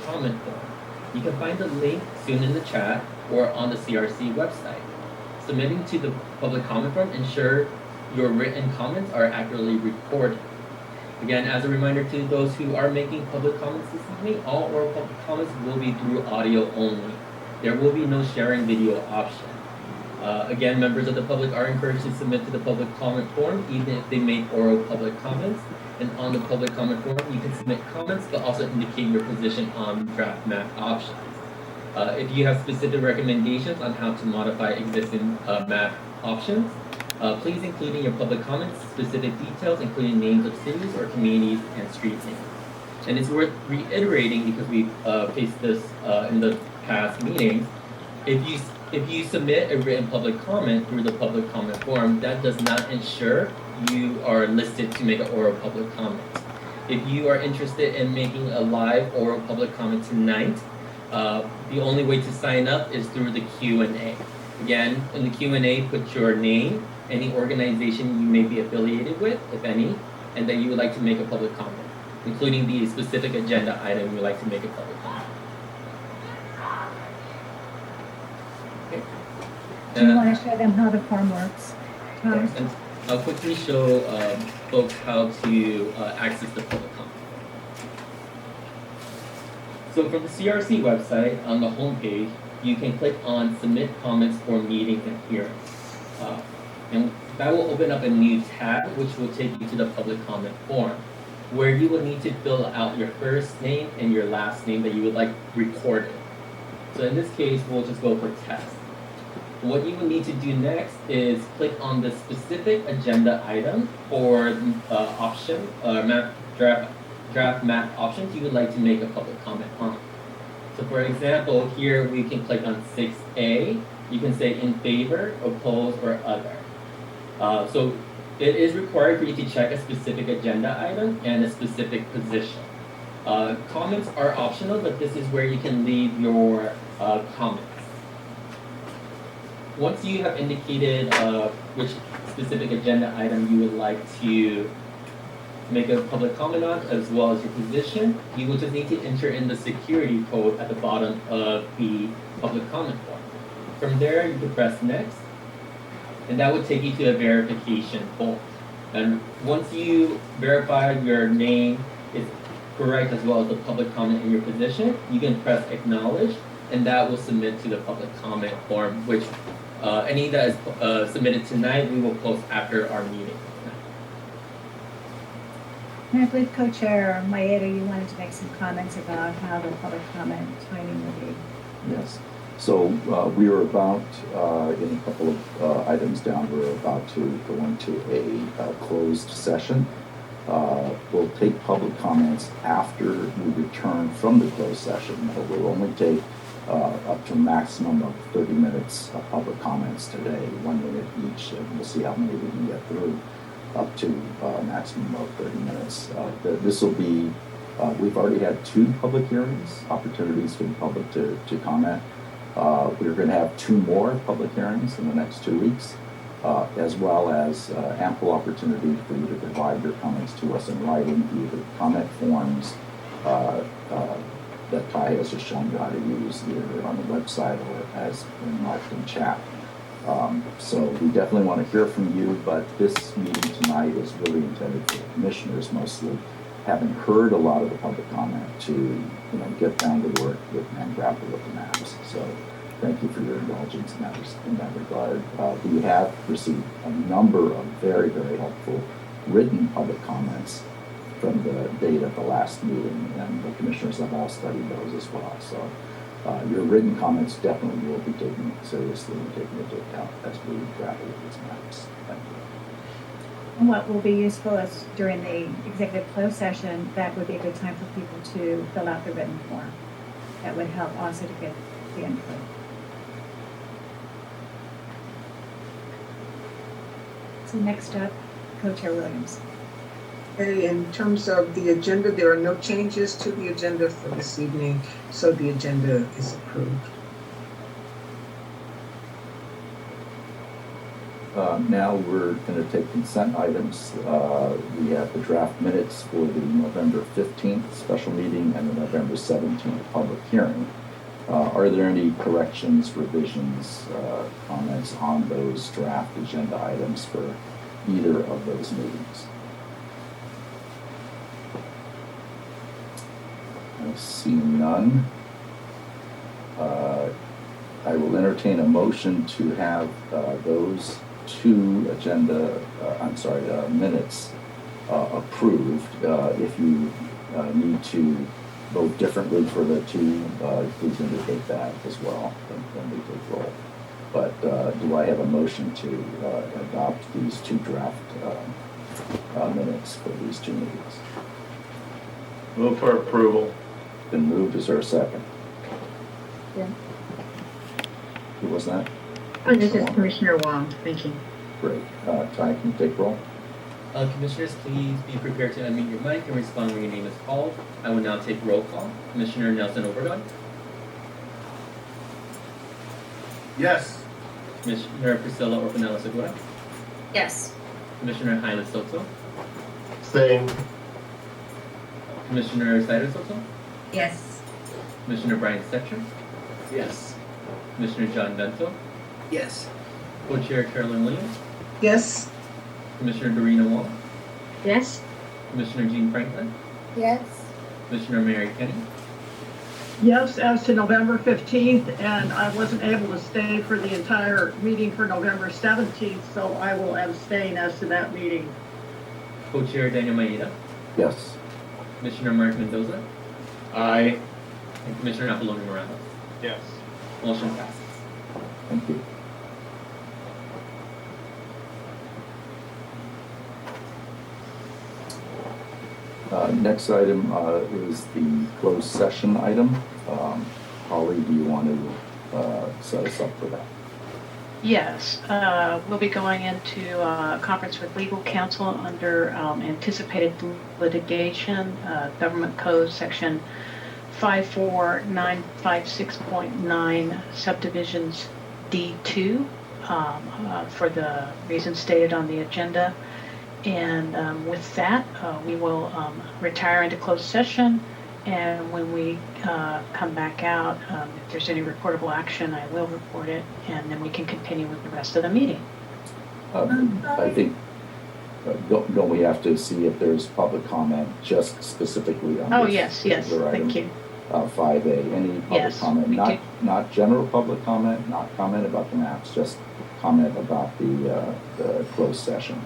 comment form. You can find the link soon in the chat or on the CRC website. Submitting to the public comment form ensure your written comments are accurately recorded. Again, as a reminder to those who are making public comments this evening, all oral public comments will be through audio only. There will be no sharing video option. Again, members of the public are encouraged to submit to the public comment form, even if they make oral public comments. And on the public comment form, you can submit comments, but also indicate your position on draft map options. If you have specific recommendations on how to modify existing map options, please include in your public comments specific details, including names of cities or communities and street names. And it's worth reiterating, because we've faced this in the past meetings, if you submit a written public comment through the public comment form, that does not ensure you are listed to make an oral public comment. If you are interested in making a live oral public comment tonight, the only way to sign up is through the Q&A. Again, in the Q&A, put your name, any organization you may be affiliated with, if any, and that you would like to make a public comment, including the specific agenda item you would like to make a public comment. Okay. Do you want to show them how the form works, Tom? Yes, and I'll quickly show folks how to access the public comment. So from the CRC website, on the homepage, you can click on Submit Comments for Meetings and Hearings. And that will open up a new tab, which will take you to the public comment form, where you will need to fill out your first name and your last name that you would like recorded. So in this case, we'll just go for test. What you will need to do next is click on the specific agenda item or option, draft map options you would like to make a public comment on. So for example, here we can click on 6A. You can say in favor, oppose, or other. So it is required for you to check a specific agenda item and a specific position. Comments are optional, but this is where you can leave your comments. Once you have indicated which specific agenda item you would like to make a public comment on, as well as your position, you will just need to enter in the security code at the bottom of the public comment form. From there, you can press next, and that would take you to a verification form. And once you verify your name is correct, as well as the public comment in your position, you can press acknowledge, and that will submit to the public comment form, which any that is submitted tonight, we will post after our meeting. And I believe Co-Chair Maeda, you wanted to make some comments about how the public comment timing will be. Yes. So we are about, in a couple of items down, we're about to go into a closed session. We'll take public comments after we return from the closed session. We'll only take up to a maximum of 30 minutes of public comments today, 1 minute each, and we'll see how many we can get through, up to a maximum of 30 minutes. This will be, we've already had 2 public hearings, opportunities for the public to comment. We're going to have 2 more public hearings in the next 2 weeks, as well as ample opportunity for you to provide your comments to us in writing, either comment forms that Kai has just shown you how to use, either on the website or as marked in chat. So we definitely want to hear from you, but this meeting tonight is really intended for the commissioners, mostly having heard a lot of the public comment, to get down to work with and grapple with the maps. So thank you for your indulgence in that regard. We have received a number of very, very helpful written public comments from the date of the last meeting, and the commissioners have all studied those as well. So your written comments definitely will be taken seriously and taken into account as we grapple with these maps. Thank you. And what will be useful is during the executive closed session, that would be a good time for people to fill out the written form. That would help also to get the input. So next up, Co-Chair Williams. Okay, in terms of the agenda, there are no changes to the agenda for this evening, so the agenda is approved. Now we're going to take consent items. We have the draft minutes for the November 15th special meeting and the November 17th public hearing. Are there any corrections, revisions, comments on those draft agenda items for either of those meetings? I see none. I will entertain a motion to have those two minutes approved. If you need to vote differently for the two, please indicate that as well when we take roll. But do I have a motion to adopt these two draft minutes for these two meetings? Move for approval. Been moved. Is there a second? Yeah. Who was that? Oh, this is Commissioner Wong. Thank you. Great. Ty, can you take roll? Commissioners, please be prepared to unmute your mic and respond when your name is called. I will now take roll call. Commissioner Nelson Oberdon. Yes. Commissioner Priscilla Orpanella Segura. Yes. Commissioner Haile Soto. Same. Commissioner Cider Soto. Yes. Commissioner Brian Setcher. Yes. Commissioner John Bento. Yes. Co-Chair Carolyn Williams. Yes. Commissioner Dorina Wong. Yes. Commissioner Jean Franklin. Yes. Commissioner Mary Kenny. Yes, as to November 15th, and I wasn't able to stay for the entire meeting for November 17th, so I will abstain as to that meeting. Co-Chair Daniel Maeda. Yes. Commissioner Mark Mendoza. Aye. And Commissioner Apollonia Morales. Yes. Motion passes. Thank you. Next item is the closed session item. Holly, do you want to set us up for that? Yes, we'll be going into a conference with legal counsel under anticipated litigation, Government Code Section 54956.9 subdivisions D2 for the reasons stated on the agenda. And with that, we will retire into closed session. And when we come back out, if there's any reportable action, I will report it, and then we can continue with the rest of the meeting. I think, don't we have to see if there's public comment just specifically on Oh, this yes, particular item? thank you. 5A, any public Yes, comment? we do. Not general public comment, not comment about the maps, just comment about the closed session.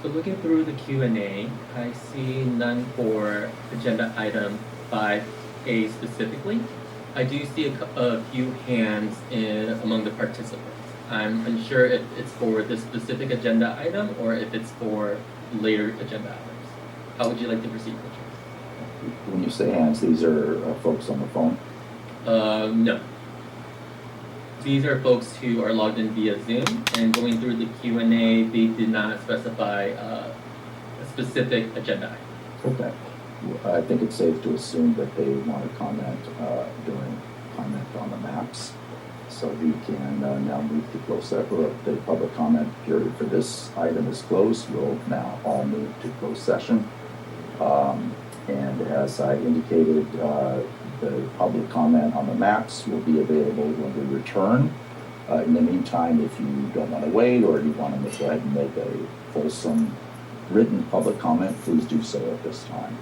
So looking through the Q&A, I see none for agenda item 5A specifically. I do see a few hands among the participants. I'm unsure if it's for this specific agenda item or if it's for later agenda items. How would you like to proceed, Coach? When you say hands, these are folks on the phone? No. These are folks who are logged in via Zoom, and going through the Q&A, they did not specify a specific agenda item. Okay. I think it's safe to assume that they want to comment during comment on the maps. So we can now move to close that. The public comment period for this item is closed. We'll now all move to closed session. And as I indicated, the public comment on the maps will be available when we return. In the meantime, if you don't want to wait or you want to go ahead and make a fulsome written public comment, please do so at this time.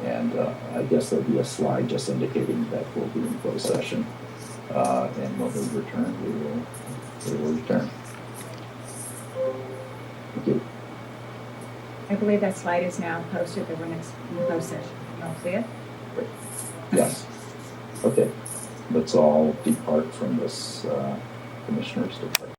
And I guess there'll be a slide just indicating that we'll be in closed session. And when we return, we will return. Thank you. I believe that slide is now posted that we're next in closed session. You all see it? Yes. Okay. Let's all depart from this commissioner's department.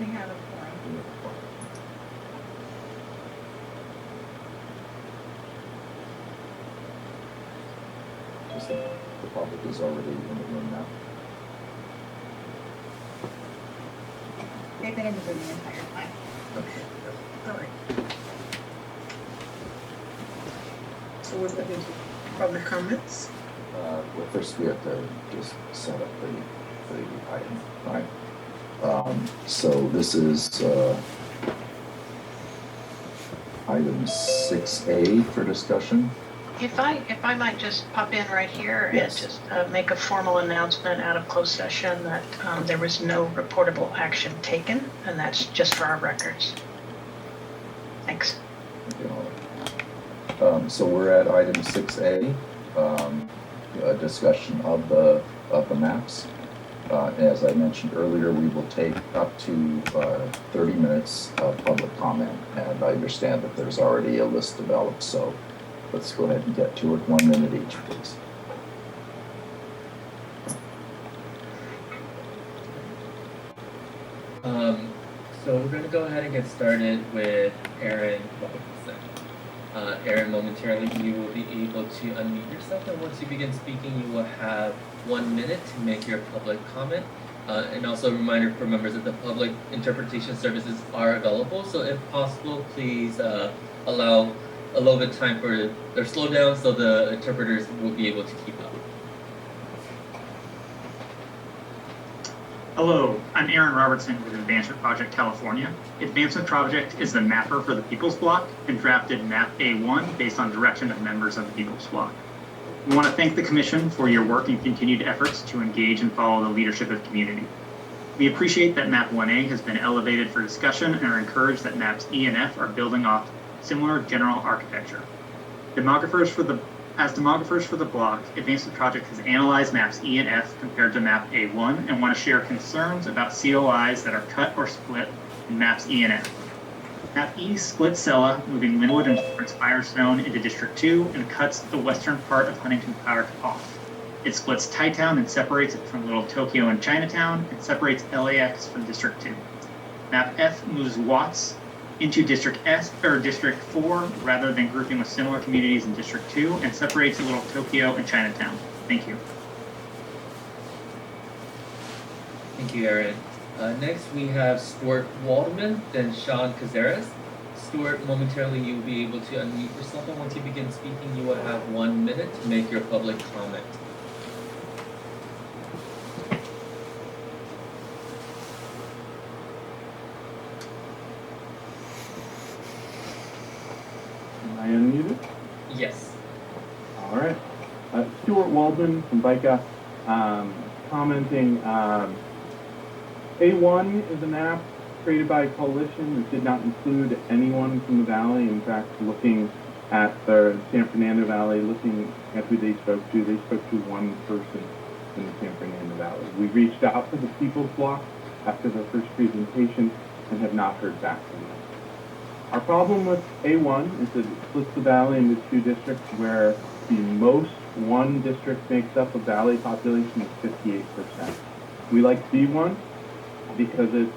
We have a forum. Just the public is already in the room now. They've been in the room the entire time. Okay, all right. So we're moving to public comments. Well, first we have to just set up the item, right? So this is item 6A for discussion. If I might just pop in right here Yes. and just make a formal announcement out of closed session that there was no reportable action taken, and that's just for our records. Thanks. Okay, all right. So we're at item 6A, a discussion of the maps. As I mentioned earlier, we will take up to 30 minutes of public comment, and I understand that there's already a list developed, so let's go ahead and get to it. 1 minute each, please. So we're going to go ahead and get started with Aaron. Aaron, momentarily you will be able to unmute yourself, and once you begin speaking, you will have 1 minute to make your public comment. And also a reminder for members that the public interpretation services are available, so if possible, please allow a little bit of time for their slowdown so the interpreters will be able to keep up. Hello, I'm Aaron Robertson with Advancement Project California. Advancement Project is the mapper for the People's Block and drafted Map A1 based on direction of members of the People's Block. We want to thank the Commission for your work and continued efforts to engage and follow the leadership of the community. We appreciate that Map 1A has been elevated for discussion and are encouraged that Maps E and F are building off similar general architecture. As demographers for the block, Advancement Project has analyzed Maps E and F compared to Map A1 and want to share concerns about COIs that are cut or split in Maps E and F. Map E splits Sella, moving Linwood and Firestone into District 2 and cuts the western part of Huntington Park off. It splits Thailand and separates it from Little Tokyo and Chinatown and separates LAX from District 2. Map F moves Watts into District 4 rather than grouping with similar communities in District 2 and separates Little Tokyo and Chinatown. Thank you. Thank you, Aaron. Next, we have Stuart Waldman, then Sean Cazares. Stuart, momentarily you will be able to unmute yourself, and once you begin speaking, you will have 1 minute to make your public comment. Am I unmuted? Yes. All right. Stuart Waldman from BICA, commenting. A1 is a map created by a coalition that did not include anyone from the valley. In fact, looking at the San Fernando Valley, looking at who they spoke to one person in the San Fernando Valley. We reached out to the People's Block after the first presentation and have not heard back from them. Our problem with A1 is that it splits the valley into two districts where the most one district makes up a valley population of 58%. We like B1 because it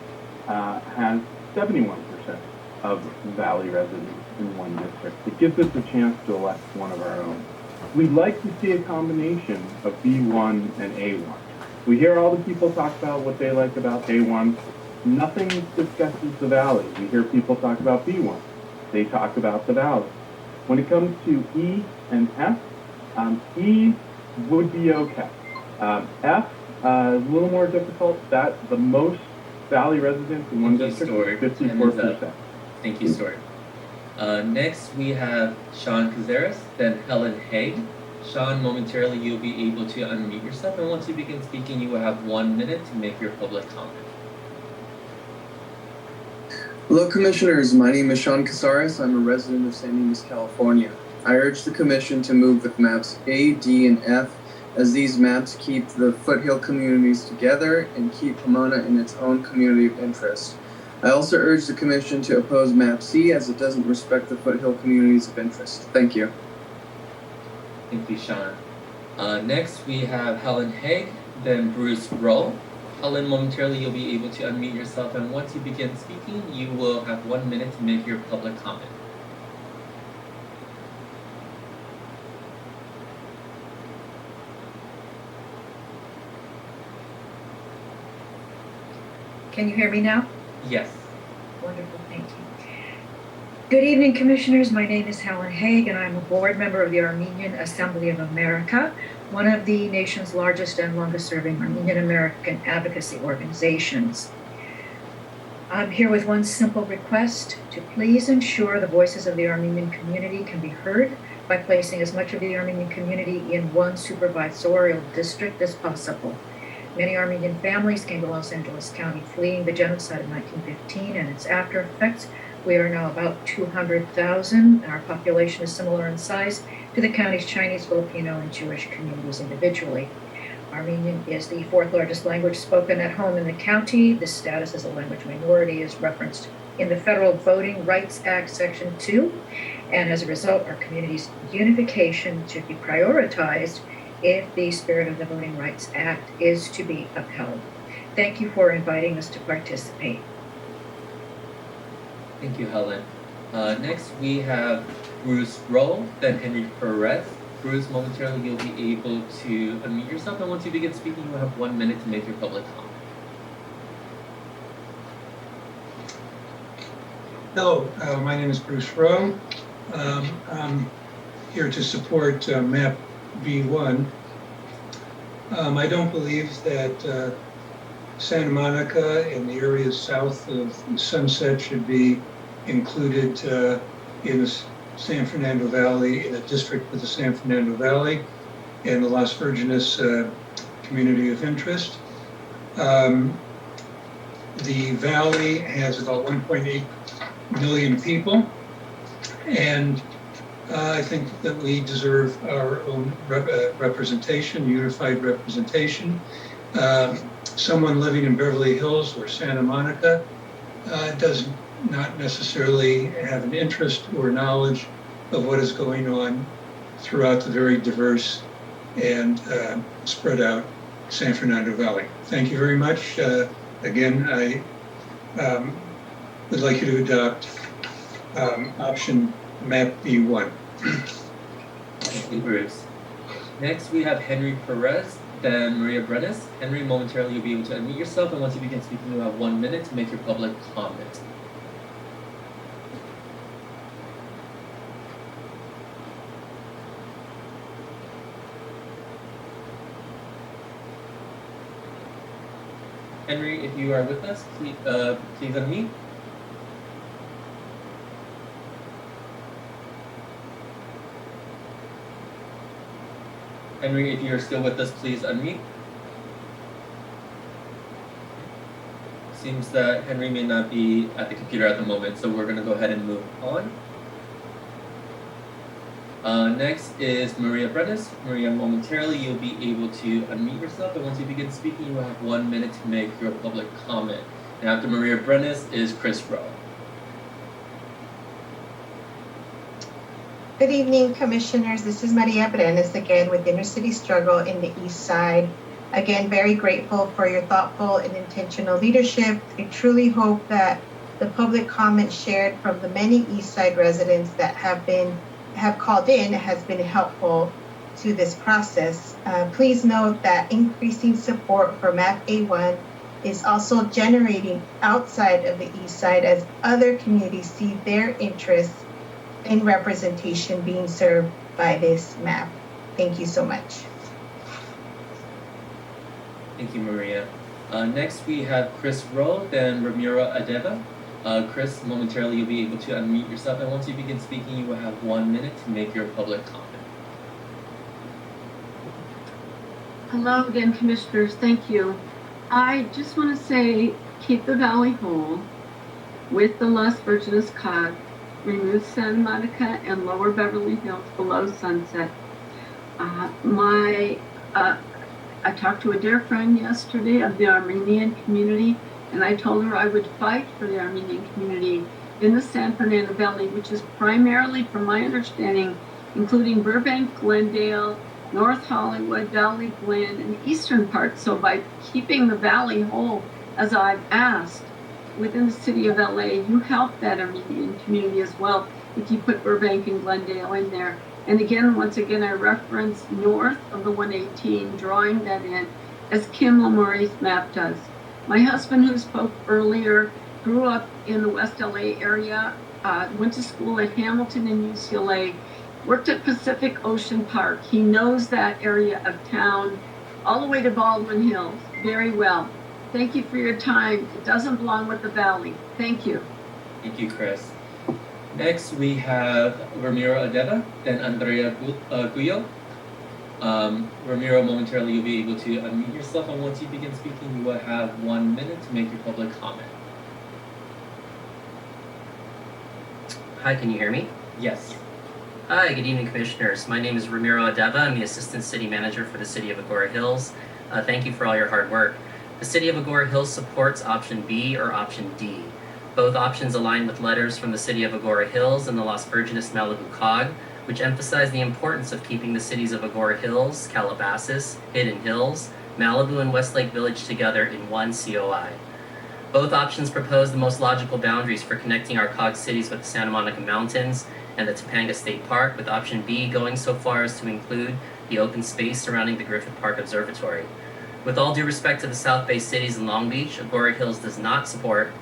has 71% of valley residents in one district. It gives us a chance to elect one of our own. We'd like to see a combination of B1 and A1. We hear all the people talk about what they like about A1. Nothing discusses the valley. We hear people talk about B1. They talk about the valley. When it comes to E and F, E would be okay. F is a little more difficult. That the most valley residents in one district is 54%. Thank you, Stuart. Next, we have Sean Cazares, then Helen Haig. Sean, momentarily you'll be able to unmute yourself, and once you begin speaking, you will have 1 minute to make your public comment. Hello, Commissioners. My name is Sean Cazares. I'm a resident of San Dimas, California. I urge the Commission to move with maps A, D, and F, as these maps keep the foothill communities together and keep Pomona in its own community of interest. I also urge the Commission to oppose map C, as it doesn't respect the foothill communities of interest. Thank you. Thank you, Sean. Next, we have Helen Haig, then Bruce Roll. Helen, momentarily you'll be able to unmute yourself, and once you begin speaking, you will have 1 minute to make your public comment. Can you hear me now? Yes. Wonderful, thank you. Good evening, Commissioners. My name is Helen Haig, and I'm a board member of the Armenian Assembly of America, one of the nation's largest and longest-serving Armenian American advocacy organizations. I'm here with one simple request: to please ensure the voices of the Armenian community can be heard by placing as much of the Armenian community in one supervisorial district as possible. Many Armenian families came to Los Angeles County fleeing the genocide of 1915 and its after effects. We are now about 200,000, and our population is similar in size to the county's Chinese, Filipino, and Jewish communities individually. Armenian is the fourth largest language spoken at home in the county. This status as a language minority is referenced in the Federal Voting Rights Act, Section 2, and as a result, our community's unification should be prioritized if the spirit of the Voting Rights Act is to be upheld. Thank you for inviting us to participate. Thank you, Helen. Next, we have Bruce Rowe, then Henry Perez. Bruce, momentarily you'll be able to unmute yourself, and once you begin speaking, you will have 1 minute to make your public comment. Hello, my name is Bruce Rowe. I'm here to support map B1. I don't believe that Santa Monica and the areas south of Sunset should be included in the San Fernando Valley, in a district with the San Fernando Valley and the Las Virgenes community of interest. The valley has about 1.8 million people, and I think that we deserve our own representation, unified representation. Someone living in Beverly Hills or Santa Monica does not necessarily have an interest or knowledge of what is going on throughout the very diverse and spread out San Fernando Valley. Thank you very much. Again, I would like you to adopt option map B1. Thank you, Bruce. Next, we have Henry Perez, then Maria Brenes. Henry, momentarily you'll be able to unmute yourself, and once you begin speaking, you'll have 1 minute to make your public comment. Henry, if you are with us, please unmute. Henry, if you're still with us, please unmute. Seems that Henry may not be at the computer at the moment, so we're going to go ahead and move on. Next is Maria Brenes. Maria, momentarily you'll be able to unmute yourself, and once you begin speaking, you will have 1 minute to make your public comment. And after Maria Brenes is Chris Rowe. Good evening, Commissioners. This is Maria Brenes again with Inner City Struggle in the East Side. Again, very grateful for your thoughtful and intentional leadership. I truly hope that the public comments shared from the many East Side residents that have called in has been helpful to this process. Please note that increasing support for MAP A1 is also generating outside of the East Side as other communities see their interests in representation being served by this map. Thank you so much. Thank you, Maria. Next, we have Chris Rowe, then Ramiro Adeva. Chris, momentarily you'll be able to unmute yourself, and once you begin speaking, you will have 1 minute to make your public comment. Hello again, Commissioners. Thank you. I just want to say, keep the valley whole with the Las Virgenes cog, remove Santa Monica and Lower Beverly Hills below Sunset. I talked to a dear friend yesterday of the Armenian community, and I told her I would fight for the Armenian community in the San Fernando Valley, which is primarily, from my understanding, including Burbank, Glendale, North Hollywood, Valley Glen, and the eastern part. So by keeping the valley whole, as I've asked, within the city of LA, you help that Armenian community as well if you put Burbank and Glendale in there. And again, once again, I reference north of the 118, drawing that in as Kim Lamoury's map does. My husband, who spoke earlier, grew up in the West LA area, went to school at Hamilton and UCLA, worked at Pacific Ocean Park. He knows that area of town all the way to Baldwin Hills very well. Thank you for your time. It doesn't belong with the valley. Thank you. Thank you, Chris. Next, we have Ramiro Adeva, then Andrea Guyo. Ramiro, momentarily you'll be able to unmute yourself, and once you begin speaking, you will have 1 minute to make your public comment. Hi, can you hear me? Yes. Hi, good evening, Commissioners. My name is Ramiro Adeva. I'm the Assistant City Manager for the City of Agora Hills. Thank you for all your hard work. The City of Agora Hills supports option B or option D. Both options align with letters from the City of Agora Hills and the Las Virgenes Malibu COG, which emphasize the importance of keeping the cities of Agora Hills, Calabasas, Hidden Hills, Malibu, and Westlake Village together in one COI. Both options propose the most logical boundaries for connecting our COG cities with the Santa Monica Mountains and the Topanga State Park, with option B going so far as to include the open space surrounding the Griffith Park Observatory. With all due respect to the South Bay cities and Long Beach, Agora Hills does not support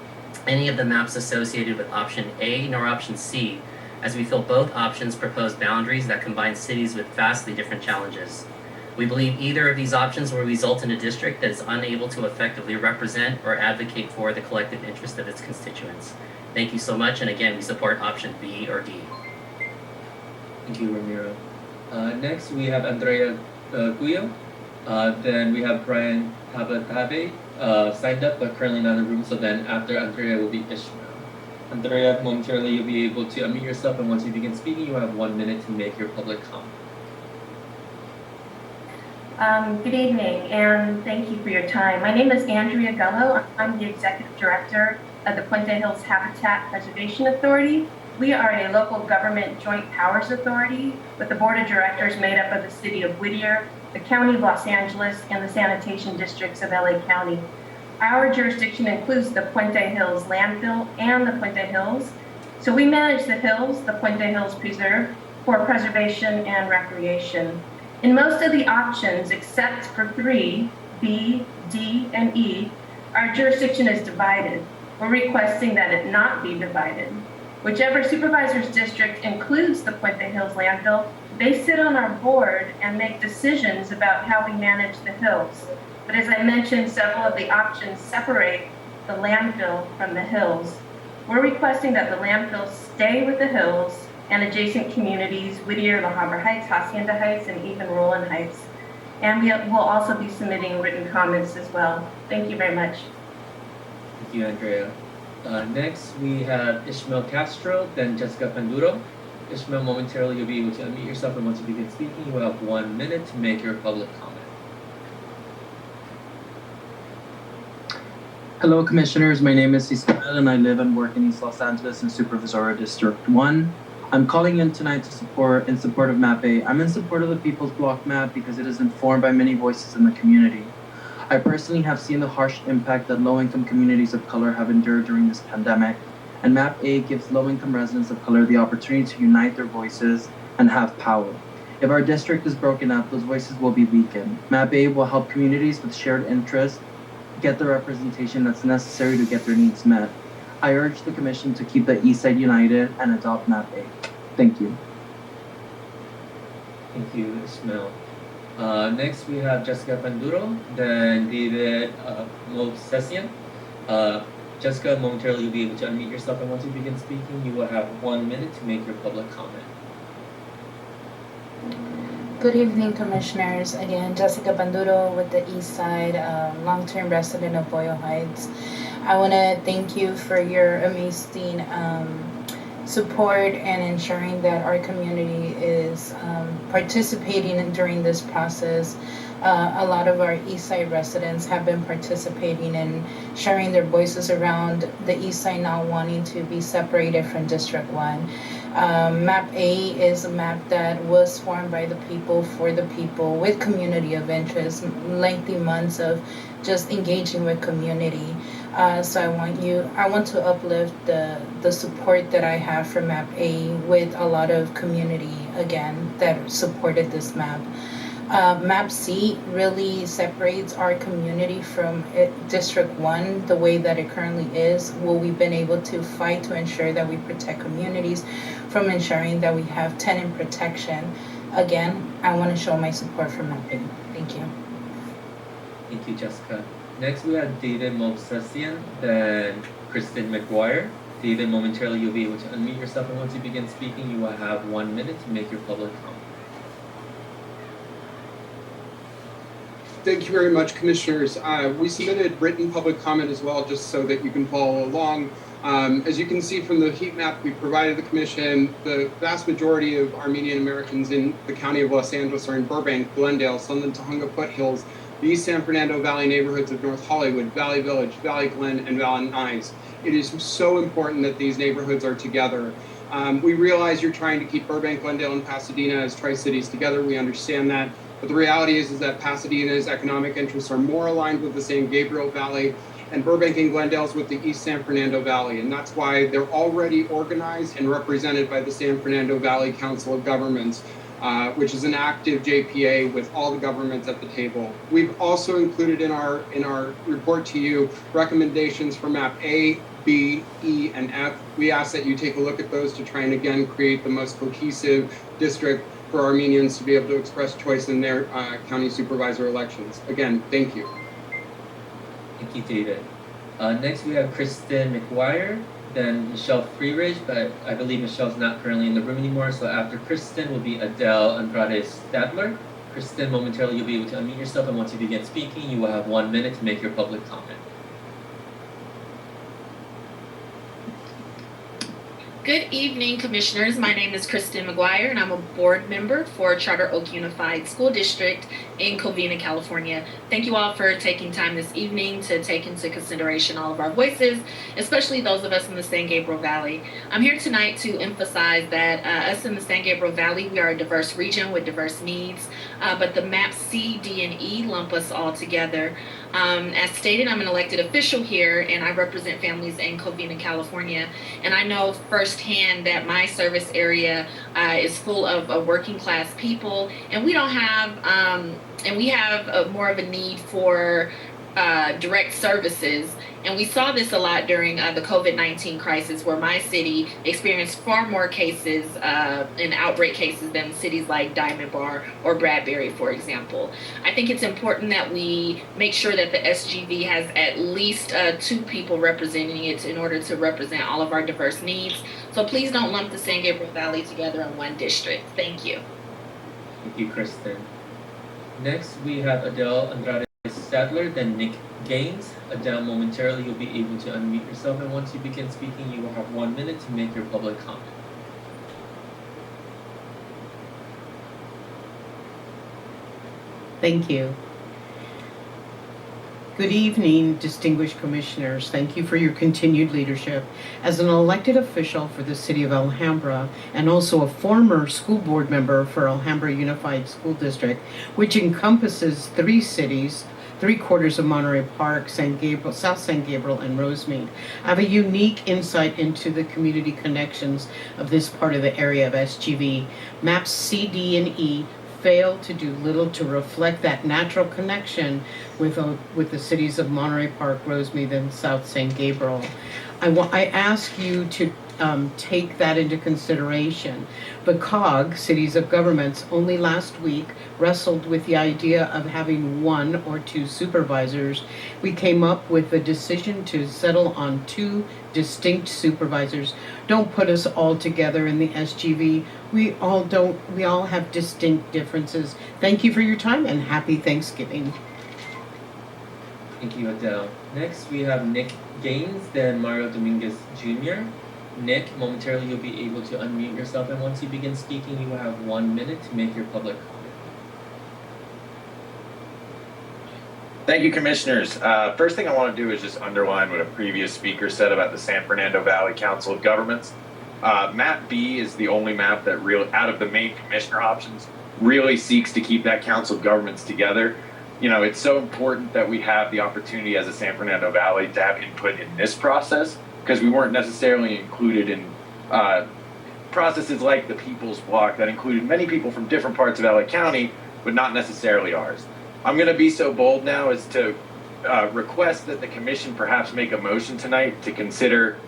any of the maps associated with option A nor option C, as we feel both options propose boundaries that combine cities with vastly different challenges. We believe either of these options will result in a district that is unable to effectively represent or advocate for the collective interest of its constituents. Thank you so much, and again, we support option B or D. Thank you, Ramiro. Next, we have Andrea Guyo. Then we have Brian Tabatabe signed up, but currently not in the room. So then after Andrea will be Ishmael. Andrea, momentarily you'll be able to unmute yourself, and once you begin speaking, you have 1 minute to make your public comment. Good evening, and thank you for your time. My name is Andrea Gullo. I'm the Executive Director of the Puente Hills Habitat Preservation Authority. We are a local government joint powers authority with the board of directors made up of the city of Whittier, the county of Los Angeles, and the sanitation districts of LA County. Our jurisdiction includes the Puente Hills landfill and the Puente Hills. So we manage the hills, the Puente Hills Preserve, for preservation and recreation. In most of the options, except for 3, B, D, and E, our jurisdiction is divided. We're requesting that it not be divided. Whichever supervisor's district includes the Puente Hills landfill, they sit on our board and make decisions about how we manage the hills. But as I mentioned, several of the options separate the landfill from the hills. We're requesting that the landfill stay with the hills and adjacent communities, Whittier, La Habra Heights, Hacienda Heights, and even Roland Heights. And we will also be submitting written comments as well. Thank you very much. Thank you, Andrea. Next, we have Ishmael Castro, then Jessica Panduro. Ishmael, momentarily you'll be able to unmute yourself, and once you begin speaking, you will have 1 minute to make your public comment. Hello, Commissioners. My name is Ismael, and I live and work in East Los Angeles in Supervisory District 1. I'm calling in tonight in support of Map A. I'm in support of the People's Block map because it is informed by many voices in the community. I personally have seen the harsh impact that low-income communities of color have endured during this pandemic, and Map A gives low-income residents of color the opportunity to unite their voices and have power. If our district is broken up, those voices will be weakened. Map A will help communities with shared interests get the representation that's necessary to get their needs met. I urge the Commission to keep the East Side united and adopt Map A. Thank you. Thank you, Ismail. Next, we have Jessica Panduro, then David Movsesian. Jessica, momentarily you'll be able to unmute yourself, and once you begin speaking, you will have 1 minute to make your public comment. Good evening, Commissioners. Again, Jessica Banduro with the East Side, long-term resident of Boyle Heights. I want to thank you for your amazing support and ensuring that our community is participating during this process. A lot of our East Side residents have been participating and sharing their voices around the East Side not wanting to be separated from District 1. Map A is a map that was formed by the people for the people with community of interest, lengthy months of just engaging with community. So I want to uplift the support that I have for Map A with a lot of community again that supported this map. Map C really separates our community from District 1 the way that it currently is. Well, we've been able to fight to ensure that we protect communities from ensuring that we have tenant protection. Again, I want to show my support for Map A. Thank you. Thank you, Jessica. Next, we have David Movsesian, then Kristen McGuire. David, momentarily you'll be able to unmute yourself, and once you begin speaking, you will have 1 minute to make your public comment. Thank you very much, Commissioners. We submitted written public comment as well, just so that you can follow along. As you can see from the heat map we provided the Commission, the vast majority of Armenian Americans in the County of Los Angeles are in Burbank, Glendale, Sunland, Tujunga Foothills, the East San Fernando Valley neighborhoods of North Hollywood, Valley Village, Valley Glen, and Van Nuys. It is so important that these neighborhoods are together. We realize you're trying to keep Burbank, Glendale, and Pasadena as Tri-Cities together. We understand that. But the reality is that Pasadena's economic interests are more aligned with the San Gabriel Valley, and Burbank and Glendale's with the East San Fernando Valley. And that's why they're already organized and represented by the San Fernando Valley Council of Governments, which is an active JPA with all the governments at the table. We've also included in our report to you recommendations for map A, B, E, and F. We ask that you take a look at those to try and again create the most cohesive district for Armenians to be able to express choice in their county supervisor elections. Again, thank you. Thank you, David. Next, we have Kristen McGuire, then Michelle Freeridge, but I believe Michelle's not currently in the room anymore, so after Kristen will be Adele Andrade Stadler. Kristen, momentarily you'll be able to unmute yourself, and once you begin speaking, you will have 1 minute to make your public comment. Good evening, Commissioners. My name is Kristen McGuire, and I'm a board member for Charter Oak Unified School District in Covina, California. Thank you all for taking time this evening to take into consideration all of our voices, especially those of us in the San Gabriel Valley. I'm here tonight to emphasize that us in the San Gabriel Valley, we are a diverse region with diverse needs, but the maps C, D, and E lump us all together. As stated, I'm an elected official here, and I represent families in Covina, California, and I know firsthand that my service area is full of working class people, and we don't have, and we have more of a need for direct services. And we saw this a lot during the COVID-19 crisis, where my city experienced far more cases and outbreak cases than cities like Diamond Bar or Bradbury, for example. I think it's important that we make sure that the SGV has at least 2 people representing it in order to represent all of our diverse needs. So please don't lump the San Gabriel Valley together in one district. Thank you. Thank you, Kristen. Next, we have Adele Andrade Stadler, then Nick Gaines. Adele, momentarily you'll be able to unmute yourself, and once you begin speaking, you will have 1 minute to make your public comment. Thank you. Good evening, distinguished commissioners. Thank you for your continued leadership. As an elected official for the city of Alhambra and also a former school board member for Alhambra Unified School District, which encompasses 3 cities, 3/4 of Monterey Park, San Gabriel, South San Gabriel, and Rosemead, I have a unique insight into the community connections of this part of the area of SGV. Maps C, D, and E fail to do little to reflect that natural connection with the cities of Monterey Park, Rosemead, and South San Gabriel. I ask you to take that into consideration. The COG, Cities of Governments, only last week wrestled with the idea of having 1 or 2 supervisors. We came up with a decision to settle on 2 distinct supervisors. Don't put us all together in the SGV. We all have distinct differences. Thank you for your time and happy Thanksgiving. Thank you, Adele. Next, we have Nick Gaines, then Mario Dominguez Jr. Nick, momentarily you'll be able to unmute yourself, and once you begin speaking, you will have 1 minute to make your public comment. Thank you, commissioners. First thing I want to do is just underline what a previous speaker said about the San Fernando Valley Council of Governments. Map B is the only map that really, out of the main commissioner options, really seeks to keep that council of governments together. You know, it's so important that we have the opportunity as a San Fernando Valley to have input in this process, because we weren't necessarily included in processes like the People's Block that included many people from different parts of LA County, but not necessarily ours. I'm going to be so bold now as to request that the commission perhaps make a motion tonight to consider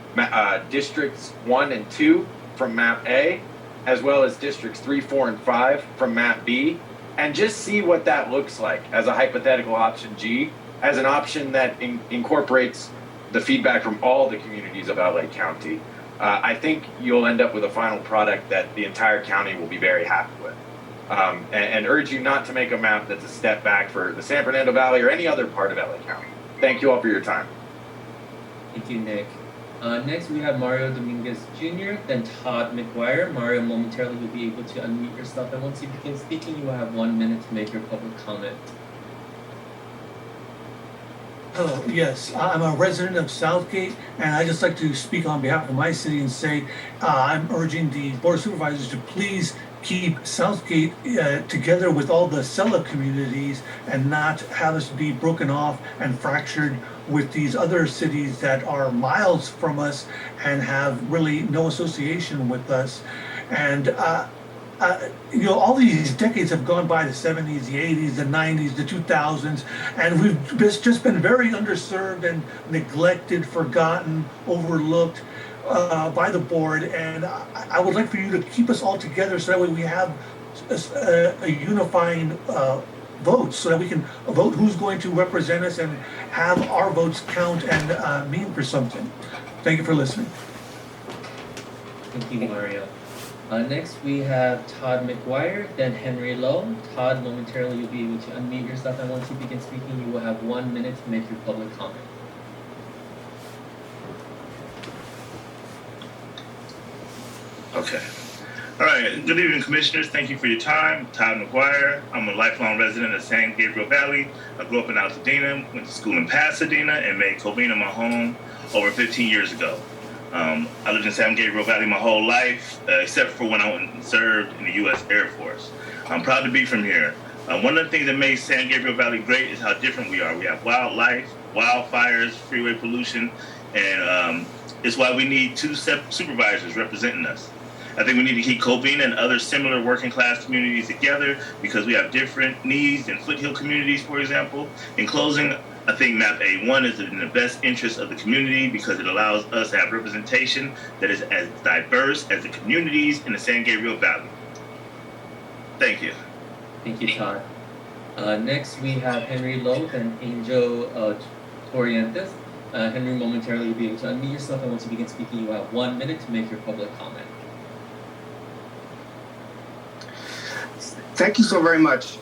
districts 1 and 2 from map A, as well as districts 3, 4, and 5 from map B, and just see what that looks like as a hypothetical option G, as an option that incorporates the feedback from all the communities of LA County. I think you'll end up with a final product that the entire county will be very happy with. And urge you not to make a map that's a step back for the San Fernando Valley or any other part of LA County. Thank you all for your time. Thank you, Nick. Next, we have Mario Dominguez Jr., then Todd McGuire. Mario, momentarily you'll be able to unmute yourself, and once you begin speaking, you will have 1 minute to make your public comment. Hello, yes, I'm a resident of Southgate, and I'd just like to speak on behalf of my city and say I'm urging the Board of Supervisors to please keep Southgate together with all the Sella communities and not have us be broken off and fractured with these other cities that are miles from us and have really no association with us. And you know, all these decades have gone by, the 70s, the 80s, the 90s, the 2000s, and we've just been very underserved and neglected, forgotten, overlooked by the board. And I would like for you to keep us all together so that way we have a unifying vote, so that we can vote who's going to represent us and have our votes count and mean for something. Thank you for listening. Thank you, Mario. Next, we have Todd McGuire, then Henry Lowe. Todd, momentarily you'll be able to unmute yourself, and once you begin speaking, you will have 1 minute to make your public comment. Okay. All right. Good evening, commissioners. Thank you for your time. Todd McGuire. I'm a lifelong resident of San Gabriel Valley. I grew up in Altadena, went to school in Pasadena, and made Covina my home over 15 years ago. I lived in San Gabriel Valley my whole life, except for when I went and served in the U.S. Air Force. I'm proud to be from here. One of the things that makes San Gabriel Valley great is how different we are. We have wildlife, wildfires, freeway pollution, and it's why we need 2 supervisors representing us. I think we need to keep Covina and other similar working class communities together because we have different needs in foothill communities, for example. In closing, I think map A1 is in the best interest of the community because it allows us to have representation that is as diverse as the communities in the San Gabriel Valley. Thank you. Thank you, Todd. Next, we have Henry Lowe and Angel Torientes. Henry, momentarily you'll be able to unmute yourself, and once you begin speaking, you have 1 minute to make your public comment. Thank you so very much.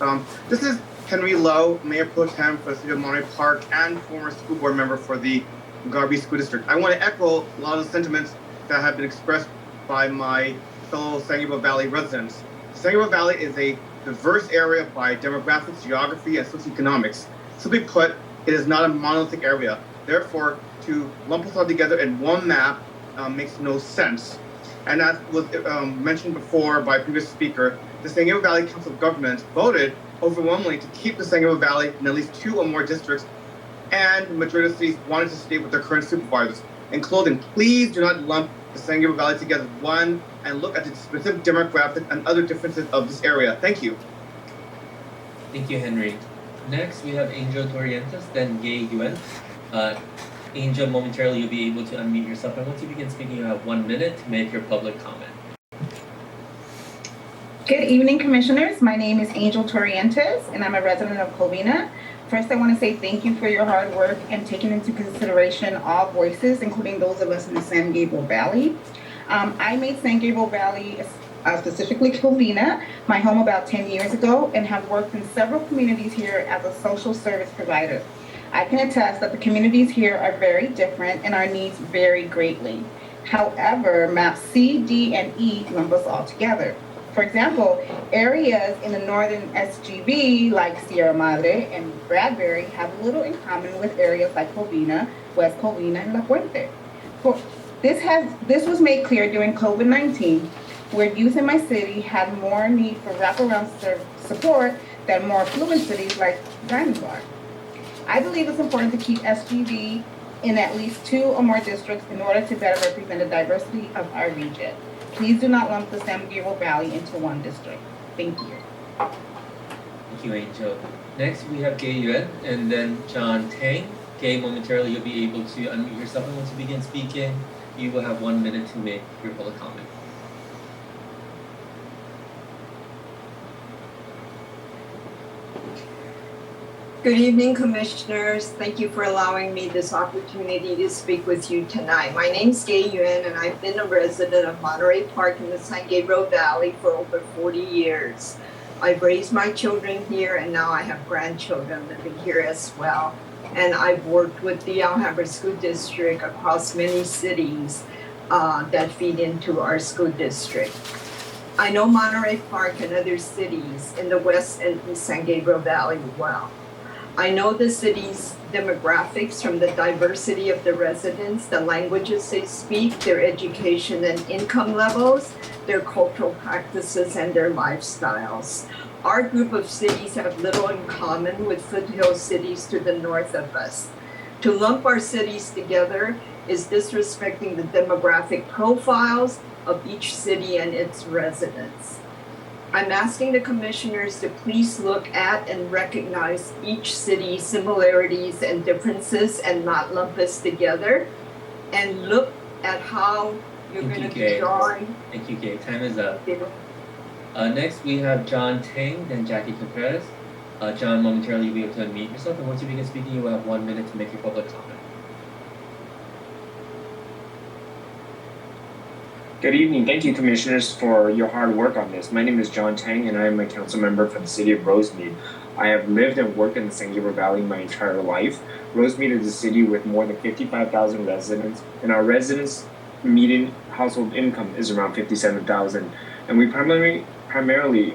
This is Henry Lowe, Mayor Pro Tem for the City of Monterey Park and former school board member for the Garvey School District. I want to echo a lot of the sentiments that have been expressed by my fellow San Gabriel Valley residents. San Gabriel Valley is a diverse area by demographics, geography, and socioeconomics. Simply put, it is not a monolithic area. Therefore, to lump us all together in one map makes no sense. And as was mentioned before by a previous speaker, the San Gabriel Valley Council of Governments voted overwhelmingly to keep the San Gabriel Valley in at least 2 or more districts, and the majority of cities wanted to stay with their current supervisors. In closing, please do not lump the San Gabriel Valley together as one and look at the specific demographic and other differences of this area. Thank you. Thank you, Henry. Next, we have Angel Torientes, then Gay Yuen. Angel, momentarily you'll be able to unmute yourself, and once you begin speaking, you have 1 minute to make your public comment. Good evening, commissioners. My name is Angel Torientes, and I'm a resident of Covina. First, I want to say thank you for your hard work and taking into consideration all voices, including those of us in the San Gabriel Valley. I made San Gabriel Valley, specifically Covina, my home about 10 years ago, and have worked in several communities here as a social service provider. I can attest that the communities here are very different and our needs vary greatly. However, maps C, D, and E lump us all together. For example, areas in the northern SGV like Sierra Madre and Bradbury have little in common with areas like Covina, West Covina, and La Puente. This was made clear during COVID-19, where youth in my city had more need for wraparound support than more affluent cities like Diamond Bar. I believe it's important to keep SGV in at least 2 or more districts in order to better represent the diversity of our region. Please do not lump the San Gabriel Valley into one district. Thank you. Thank you, Angel. Next, we have Gay Yuan and then John Tang. Gay, momentarily you'll be able to unmute yourself, and once you begin speaking, you will have 1 minute to make your public comment. Good evening, Commissioners. Thank you for allowing me this opportunity to speak with you tonight. My name is Gay Yuan, and I've been a resident of Monterey Park in the San Gabriel Valley for over 40 years. I've raised my children here, and now I have grandchildren living here as well. And I've worked with the Alhambra School District across many cities that feed into our school district. I know Monterey Park and other cities in the West and East San Gabriel Valley well. I know the city's demographics from the diversity of the residents, the languages they speak, their education and income levels, their cultural practices, and their lifestyles. Our group of cities have little in common with foothill cities to the north of us. To lump our cities together is disrespecting the demographic profiles of each city and its residents. I'm asking the commissioners to please look at and recognize each city's similarities and differences and not lump us together, and look at how you're going to be drawing. Thank you, Gay. Time is up. Next, we have John Tang, then Jackie Contreras. John, momentarily you'll be able to unmute yourself, and once you begin speaking, you will have 1 minute to make your public comment. Good evening. Thank you, Commissioners, for your hard work on this. My name is John Tang, and I am a council member for the city of Rosemead. I have lived and worked in the San Gabriel Valley my entire life. Rosemead is a city with more than 55,000 residents, and our residents' median household income is around $57,000. And we primarily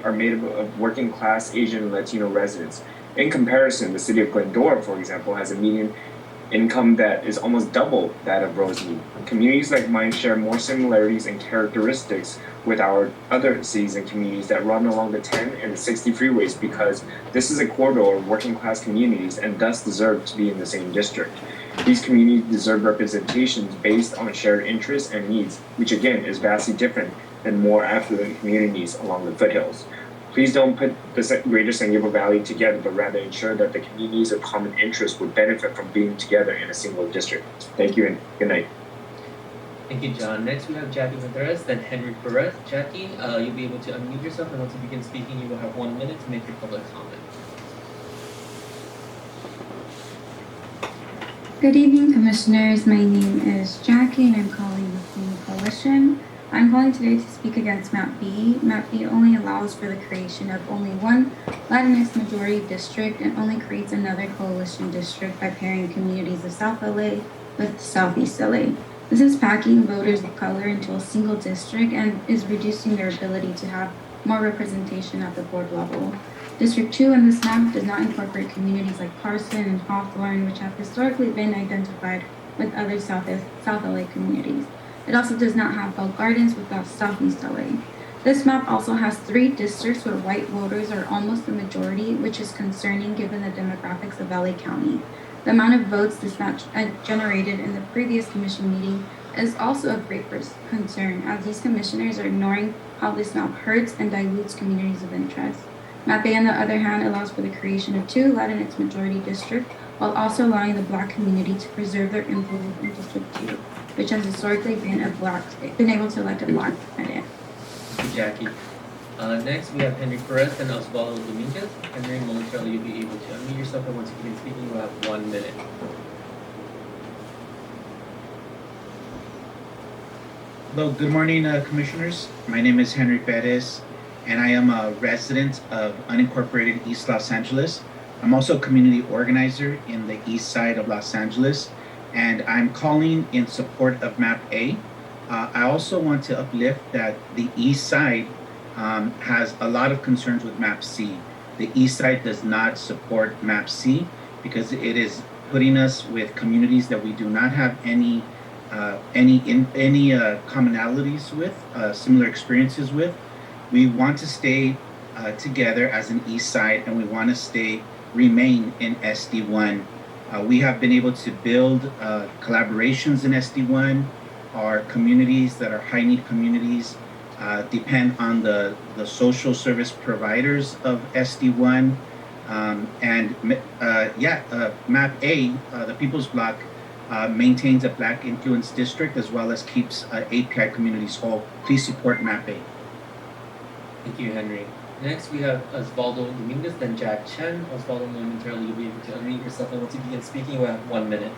are made up of working class Asian and Latino residents. In comparison, the city of Glendora, for example, has a median income that is almost double that of Rosemead. Communities like mine share more similarities and characteristics with our other cities and communities that run along the 10 and the 60 freeways, because this is a corridor of working class communities and thus deserve to be in the same district. These communities deserve representations based on shared interests and needs, which again is vastly different than more affluent communities along the foothills. Please don't put the greater San Gabriel Valley together, but rather ensure that the communities of common interest would benefit from being together in a single district. Thank you and good night. Thank you, John. Next, we have Jackie Contreras, then Henry Perez. Jackie, you'll be able to unmute yourself, and once you begin speaking, you will have 1 minute to make your public comment. Good evening, Commissioners. My name is Jackie, and I'm calling from the Coalition. I'm calling today to speak against Map B. Map B only allows for the creation of only one Latinx majority district and only creates another coalition district by pairing communities of South LA with Southeast LA. This is packing voters of color into a single district and is reducing their ability to have more representation at the board level. District 2 in this map does not incorporate communities like Carson and Hawthorne, which have historically been identified with other South LA communities. It also does not have Bell Gardens without Southeast LA. This map also has 3 districts where white voters are almost the majority, which is concerning given the demographics of LA County. The amount of votes this map generated in the previous commission meeting is also of great concern, as these commissioners are ignoring how this map hurts and dilutes communities of interest. Map A, on the other hand, allows for the creation of 2 Latinx majority districts, while also allowing the Black community to preserve their influence in District 2, which has historically been able to elect a Black candidate. Thank you, Jackie. Next, we have Henry Perez and Osvaldo Dominguez. Henry, momentarily you'll be able to unmute yourself, and once you begin speaking, you will have 1 minute. Hello, good morning, Commissioners. My name is Henry Perez, and I am a resident of unincorporated East Los Angeles. I'm also a community organizer in the east side of Los Angeles, and I'm calling in support of Map A. I also want to uplift that the east side has a lot of concerns with Map C. The east side does not support Map C because it is putting us with communities that we do not have any commonalities with, similar experiences with. We want to stay together as an east side, and we want to remain in SD1. We have been able to build collaborations in SD1. Our communities that are high need communities depend on the social service providers of SD1. Map A, the People's Block, maintains a Black influence district as well as keeps API communities whole. Please support Map A. Thank you, Henry. Next, we have Osvaldo Dominguez, then Jack Chen. Osvaldo, momentarily you'll be able to unmute yourself, and once you begin speaking, you have 1 minute.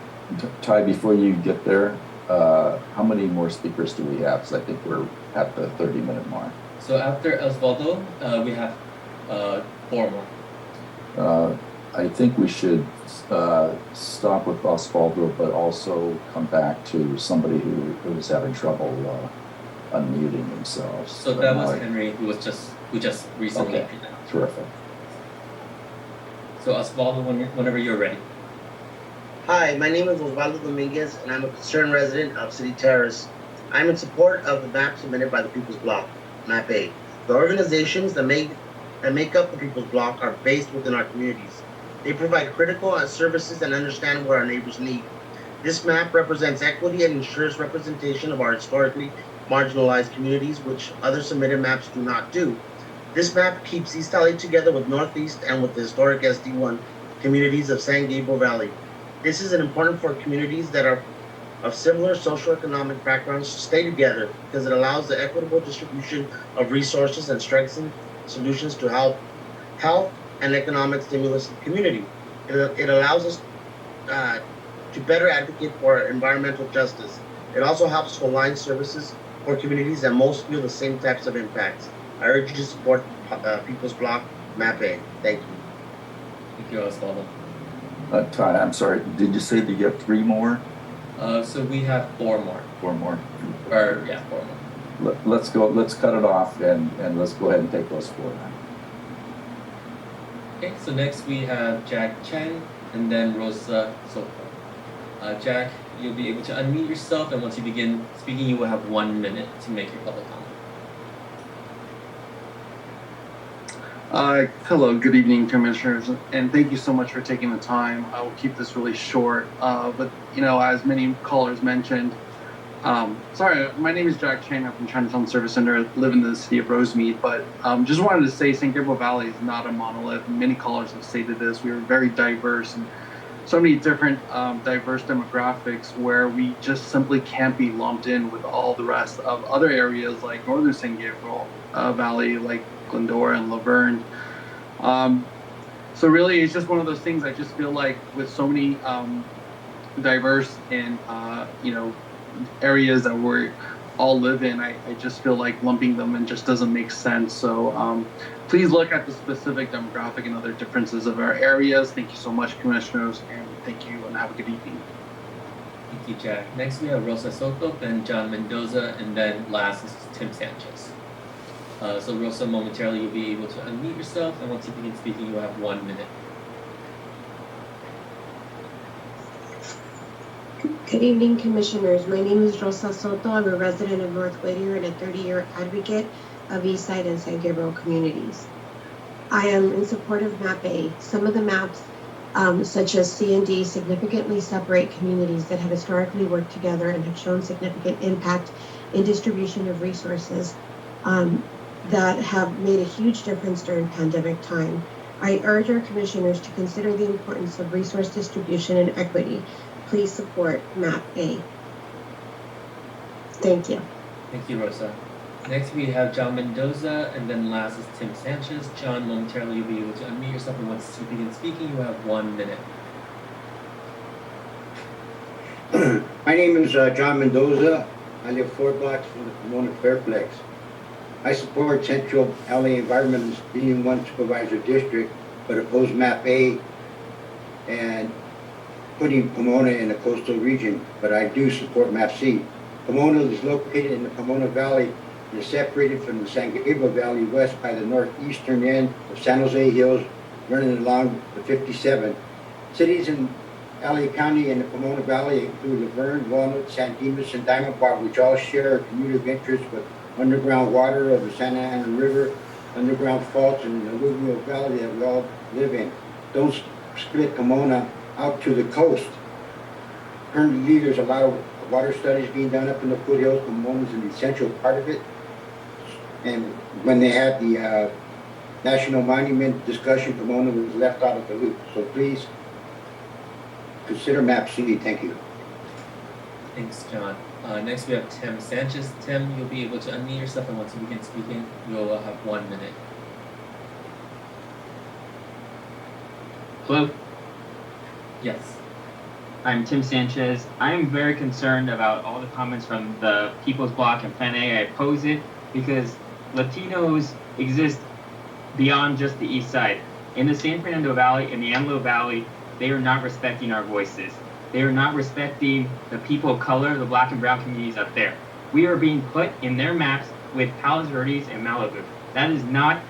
Ty, before you get there, how many more speakers do we have? Because I think we're at the 30-minute mark. So after Osvaldo, we have 4 more. I think we should stop with Osvaldo, but also come back to somebody who is having trouble unmuting themselves. So that was Henry, who just recently. Okay. Terrific. So Osvaldo, whenever you're ready. Hi, my name is Osvaldo Dominguez, and I'm a concerned resident of City Terrace. I'm in support of the map submitted by the People's Bloc, Map A. The organizations that make up the People's Bloc are based within our communities. They provide critical services and understand what our neighbors need. This map represents equity and ensures representation of our historically marginalized communities, which other submitted maps do not do. This map keeps East LA together with Northeast and with the historic SD1 communities of San Gabriel Valley. This is important for communities that are of similar socioeconomic backgrounds to stay together because it allows the equitable distribution of resources and strengthens solutions to health and economic stimulus in the community. It allows us to better advocate for environmental justice. It also helps to align services for communities that most feel the same types of impacts. I urge you to support People's Bloc Map A. Thank you. Thank you, Osvaldo. Ty, I'm sorry, did you say that you have 3 more? So we have 4 more. 4 more. 4 more. Let's cut it off and let's go ahead and take those 4 now. Okay, so next we have Jack Chen and then Rosa Soto. Jack, you'll be able to unmute yourself, and once you begin speaking, you will have 1 minute to make your public comment. Hello, good evening, commissioners, and thank you so much for taking the time. I will keep this really short, but as many callers mentioned, sorry, my name is Jack Chang. I'm from Chinatown Service Center, live in the city of Rosemead, but just wanted to say San Gabriel Valley is not a monolith. Many callers have stated this. We are very diverse and so many different diverse demographics where we just simply can't be lumped in with all the rest of other areas like northern San Gabriel Valley, like Glendora and Laverne. So really, it's just one of those things. I just feel like with so many diverse and areas that we all live in, I just feel like lumping them in just doesn't make sense. So please look at the specific demographic and other differences of our areas. Thank you so much, commissioners, and thank you, and have a good evening. Thank you, Jack. Next we have Rosa Soto, then John Mendoza, and then last is Tim Sanchez. So Rosa, momentarily you'll be able to unmute yourself, and once you begin speaking, you'll have 1 minute. Good evening, commissioners. My name is Rosa Soto. I'm a resident of North Whittier and a 30-year advocate of Eastside and San Gabriel communities. I am in support of Map A. Some of the maps, such as C and D, significantly separate communities that have historically worked together and have shown significant impact in distribution of resources that have made a huge difference during pandemic time. I urge our commissioners to consider the importance of resource distribution and equity. Please support Map A. Thank you. Thank you, Rosa. Next we have John Mendoza, and then last is Tim Sanchez. John, momentarily you'll be able to unmute yourself, and once you begin speaking, you have 1 minute. My name is John Mendoza. I live 4 blocks from the Pomona Fairplex. I support Central LA Environment as being one supervisor district, but oppose Map A and putting Pomona in the coastal region, but I do support Map C. Pomona is located in the Pomona Valley and is separated from the San Gabriel Valley west by the northeastern end of San Jose Hills, running along the 57. Cities in LA County and the Pomona Valley include Laverne, Walnut, San Dimas, and Diamond Bar, which all share a community of interest with underground water of the Santa Ana River, underground faults, and the alluvial valley that we all live in. Don't split Pomona out to the coast. Currently, there's a lot of water studies being done up in the foothills. Pomona is an essential part of it. And when they had the National Monument discussion, Pomona was left out of the loop. So please consider map C. Thank you. Thanks, John. Next we have Tim Sanchez. Tim, you'll be able to unmute yourself, and once you begin speaking, you'll have 1 minute. Hello, Yes. I'm Tim Sanchez. I am very concerned about all the comments from the People's Bloc and Plan A. I oppose it because Latinos exist beyond just the East Side. In the San Fernando Valley and the Antelope Valley, they are not respecting our voices. They are not respecting the people of color, the Black and brown communities up there. We are being put in their maps with Palos Verdes and Malibu. That is not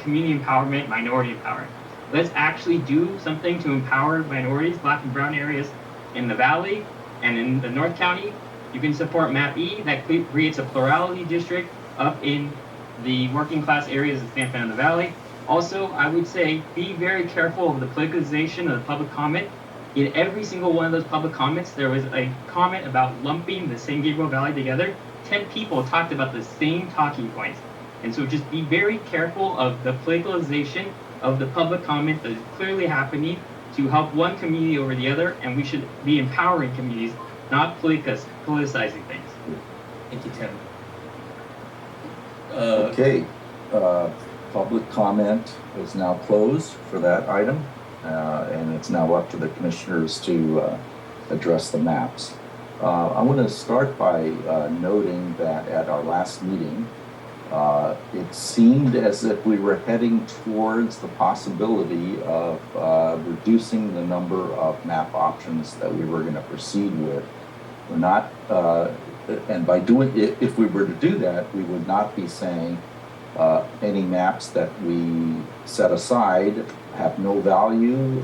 community empowerment, minority empowerment. Let's actually do something to empower minorities, Black and brown areas in the Valley and in the North County. You can support Map E that creates a plurality district up in the working class areas of San Fernando Valley. Also, I would say be very careful of the politicization of the public comment. In every single one of those public comments, there was a comment about lumping the San Gabriel Valley together. 10 people talked about the same talking points. And so just be very careful of the politicalization of the public comment that is clearly happening to help one community over the other, and we should be empowering communities, not politicizing things. Thank you, Tim. Okay, public comment is now closed for that item, and it's now up to the commissioners to address the maps. I want to start by noting that at our last meeting, it seemed as if we were heading towards the possibility of reducing the number of map options that we were going to proceed with. We're not, and by doing it, if we were to do that, we would not be saying any maps that we set aside have no value,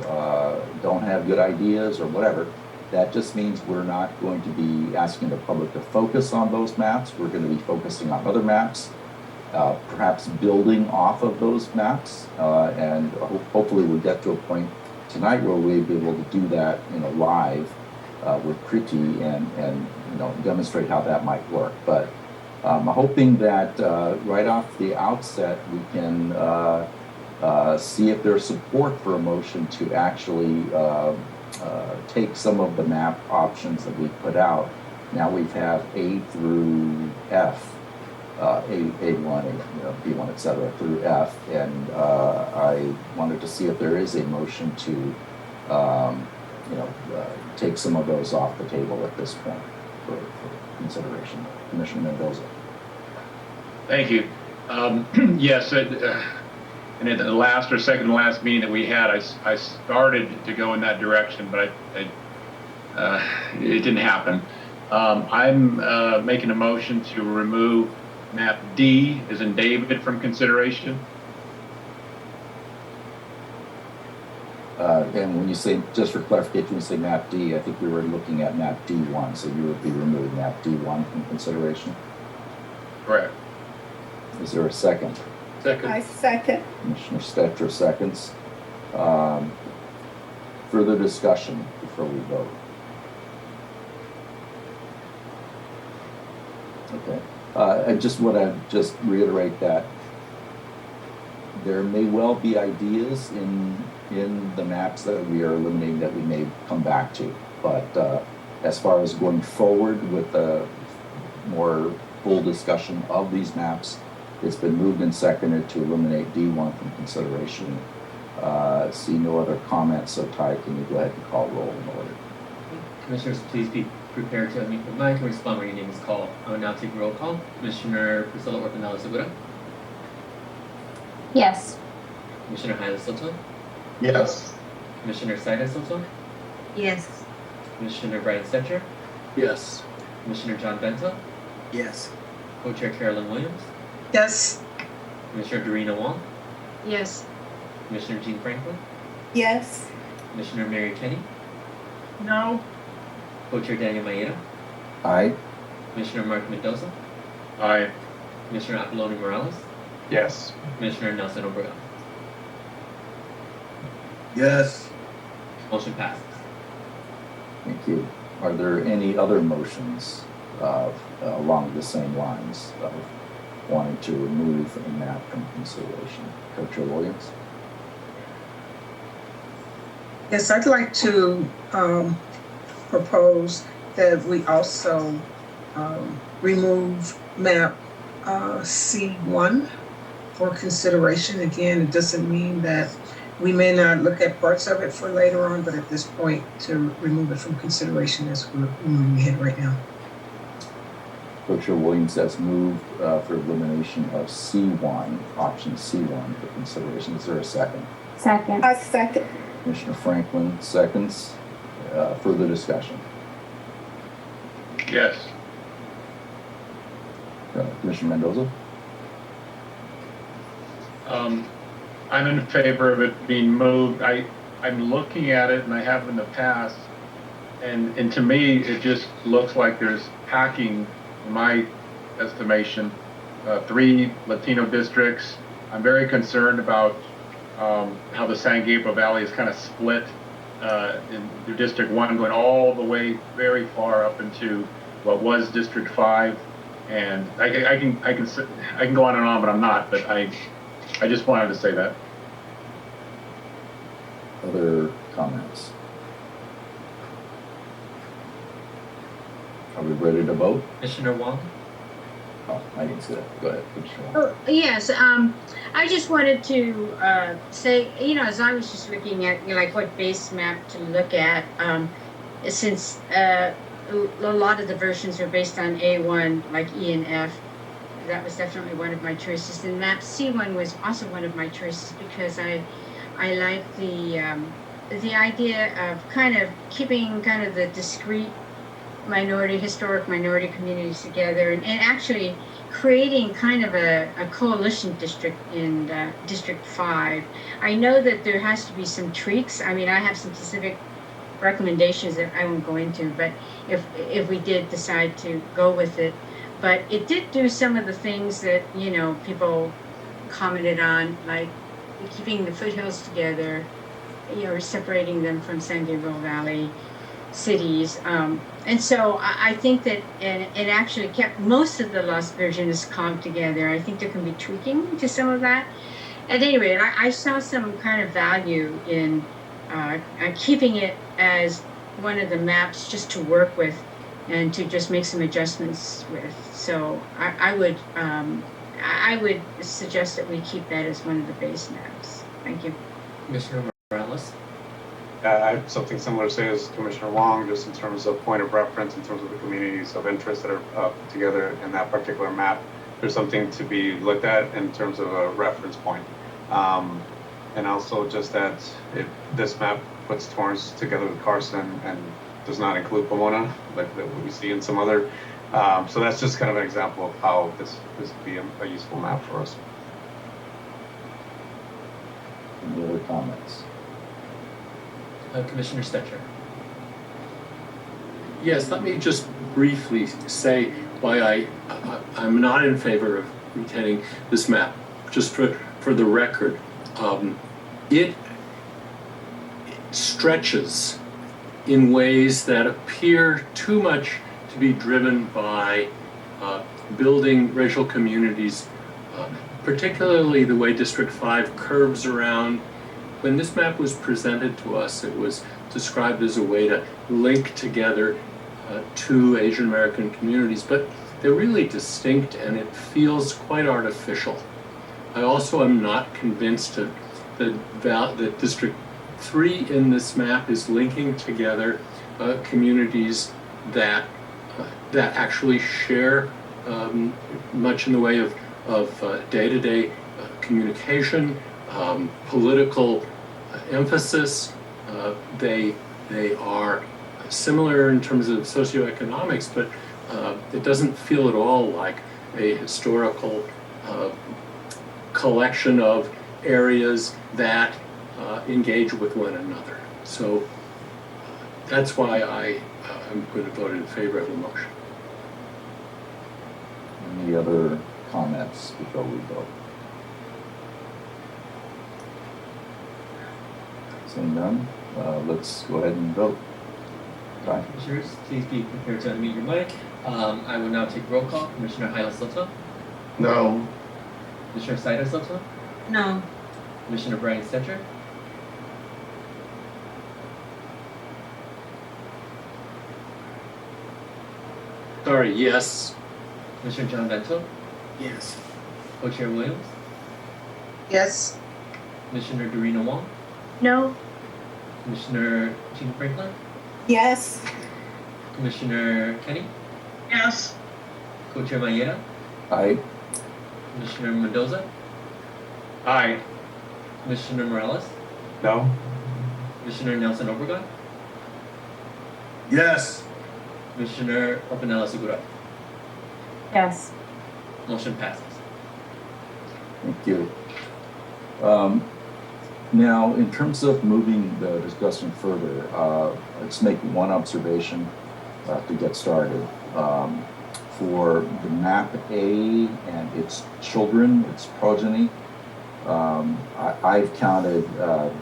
don't have good ideas or whatever. That just means we're not going to be asking the public to focus on those maps. We're going to be focusing on other maps. Perhaps building off of those maps, and hopefully we'll get to a point tonight where we'll be able to do that, live with Kriti and demonstrate how that might work. But I'm hoping that right off the outset we can see if there's support for a motion to actually take some of the map options that we put out. Now we have A through F. A1, B1, etc. through F, and I wanted to see if there is a motion to, take some of those off the table at this point for consideration. Commissioner Mendoza. Thank you. Yes, and at the last or second to last meeting that we had, I started to go in that direction, but it didn't happen. I'm making a motion to remove map D, as in David, from consideration. And when you say, just for clarification, when you say map D, I think we were looking at map D1, so you would be removing map D1 from consideration? Correct. Is there a second? Second. I second. Commissioner Stetcher seconds. Further discussion before we vote? Okay. I just want to reiterate that there may well be ideas in the maps that we are eliminating that we may come back to. But as far as going forward with a more full discussion of these maps, it's been moved and seconded to eliminate D1 from consideration. See no other comments, so Ty, can you go ahead and call roll in order? Commissioners, please be prepared to unmute the mic and respond when your name is called. I will now take roll call. Commissioner Priscilla Orpanella Segura. Yes. Commissioner Hyla Soto. Yes. Commissioner Saida Soto. Yes. Commissioner Brian Stetcher. Yes. Commissioner John Bento. Yes. Co-Chair Carolyn Williams, Yes. Commissioner Dorina Wong, Yes. Commissioner Jean Franklin, Yes. Commissioner Mary Kenny, No. Co-Chair Daniel Maeda, Aye. Commissioner Mark Mendoza, Aye. Commissioner Apollonia Morales, Yes. Commissioner Nelson Obregon. Yes. Motion passes. Thank you. Are there any other motions along the same lines of wanting to remove a map from consideration? Co-Chair Williams? Yes, I'd like to propose that we also remove map C1 for consideration. Again, it doesn't mean that we may not look at parts of it for later on, but at this point, to remove it from consideration as we're moving ahead right now. Co-Chair Williams has moved for elimination of C1, option C1 for consideration. Is there a second? Second. I second. Commissioner Franklin seconds. Further discussion? Yes. Commissioner Mendoza? I'm in favor of it being moved. I'm looking at it, and I have in the past, and to me, it just looks like there's packing, in my estimation, 3 Latino districts. I'm very concerned about how the San Gabriel Valley is kind of split in District 1, going all the way very far up into what was District 5. And I can go on and on, but I'm not. But I just wanted to say that. Other comments? Are we ready to vote? Commissioner Wong? Oh, I didn't see that. Go ahead, Commissioner Wong. Oh, yes, I just wanted to say, as I was just looking at, like what base map to look at, since a lot of the versions are based on A1, like E and F, that was definitely one of my choices. And map C1 was also one of my choices because I like the idea of kind of keeping kind of the discrete historic minority communities together and actually creating kind of a coalition district in District 5. I know that there has to be some tweaks. I mean, I have some specific recommendations that I won't go into, but if we did decide to go with it. But it did do some of the things that, people commented on, like keeping the foothills together, separating them from San Gabriel Valley cities. And so I think that it actually kept most of the lost versions calm together. I think there can be tweaking to some of that. At any rate, I saw some kind of value in keeping it as one of the maps just to work with and to just make some adjustments with. So I would suggest that we keep that as one of the base maps. Thank you. Commissioner Morales? I have something similar to say as Commissioner Wong, just in terms of point of reference, in terms of the communities of interest that are put together in that particular map. There's something to be looked at in terms of a reference point. And also just that this map puts Torrance together with Carson and does not include Pomona, like we see in some other. So that's just kind of an example of how this would be a useful map for us. Any other comments? Commissioner Stetcher? Yes, let me just briefly say why I'm not in favor of retaining this map. Just for the record, it stretches in ways that appear too much to be driven by building racial communities, particularly the way District 5 curves around. When this map was presented to us, it was described as a way to link together two Asian American communities, but they're really distinct and it feels quite artificial. I also am not convinced that District 3 in this map is linking together communities that actually share much in the way of day-to-day communication, political emphasis. They are similar in terms of socioeconomics, but it doesn't feel at all like a historical collection of areas that engage with one another. So that's why I'm going to vote in favor of the motion. Any other comments before we vote? Seeing none, let's go ahead and vote. Aye. Commissioners, please be prepared to unmute your mic. I will now take roll call. Commissioner Hyla Soto, No. Commissioner Saida Soto, No. Commissioner Brian Stetcher, Sorry, yes. Commissioner John Bento, Yes. Co-Chair Williams, Yes. Commissioner Dorina Wong, No. Commissioner Jean Franklin, Yes. Commissioner Kenny, Yes. Co-Chair Mayeda, Aye. Commissioner Mendoza, Aye. Commissioner Morales, No. Commissioner Nelson Obregon, Yes. Commissioner Orpanela Segura. Yes. Motion passes. Thank you. Now, in terms of moving the discussion further, let's make one observation to get started. For the map A and its children, its progeny, I've counted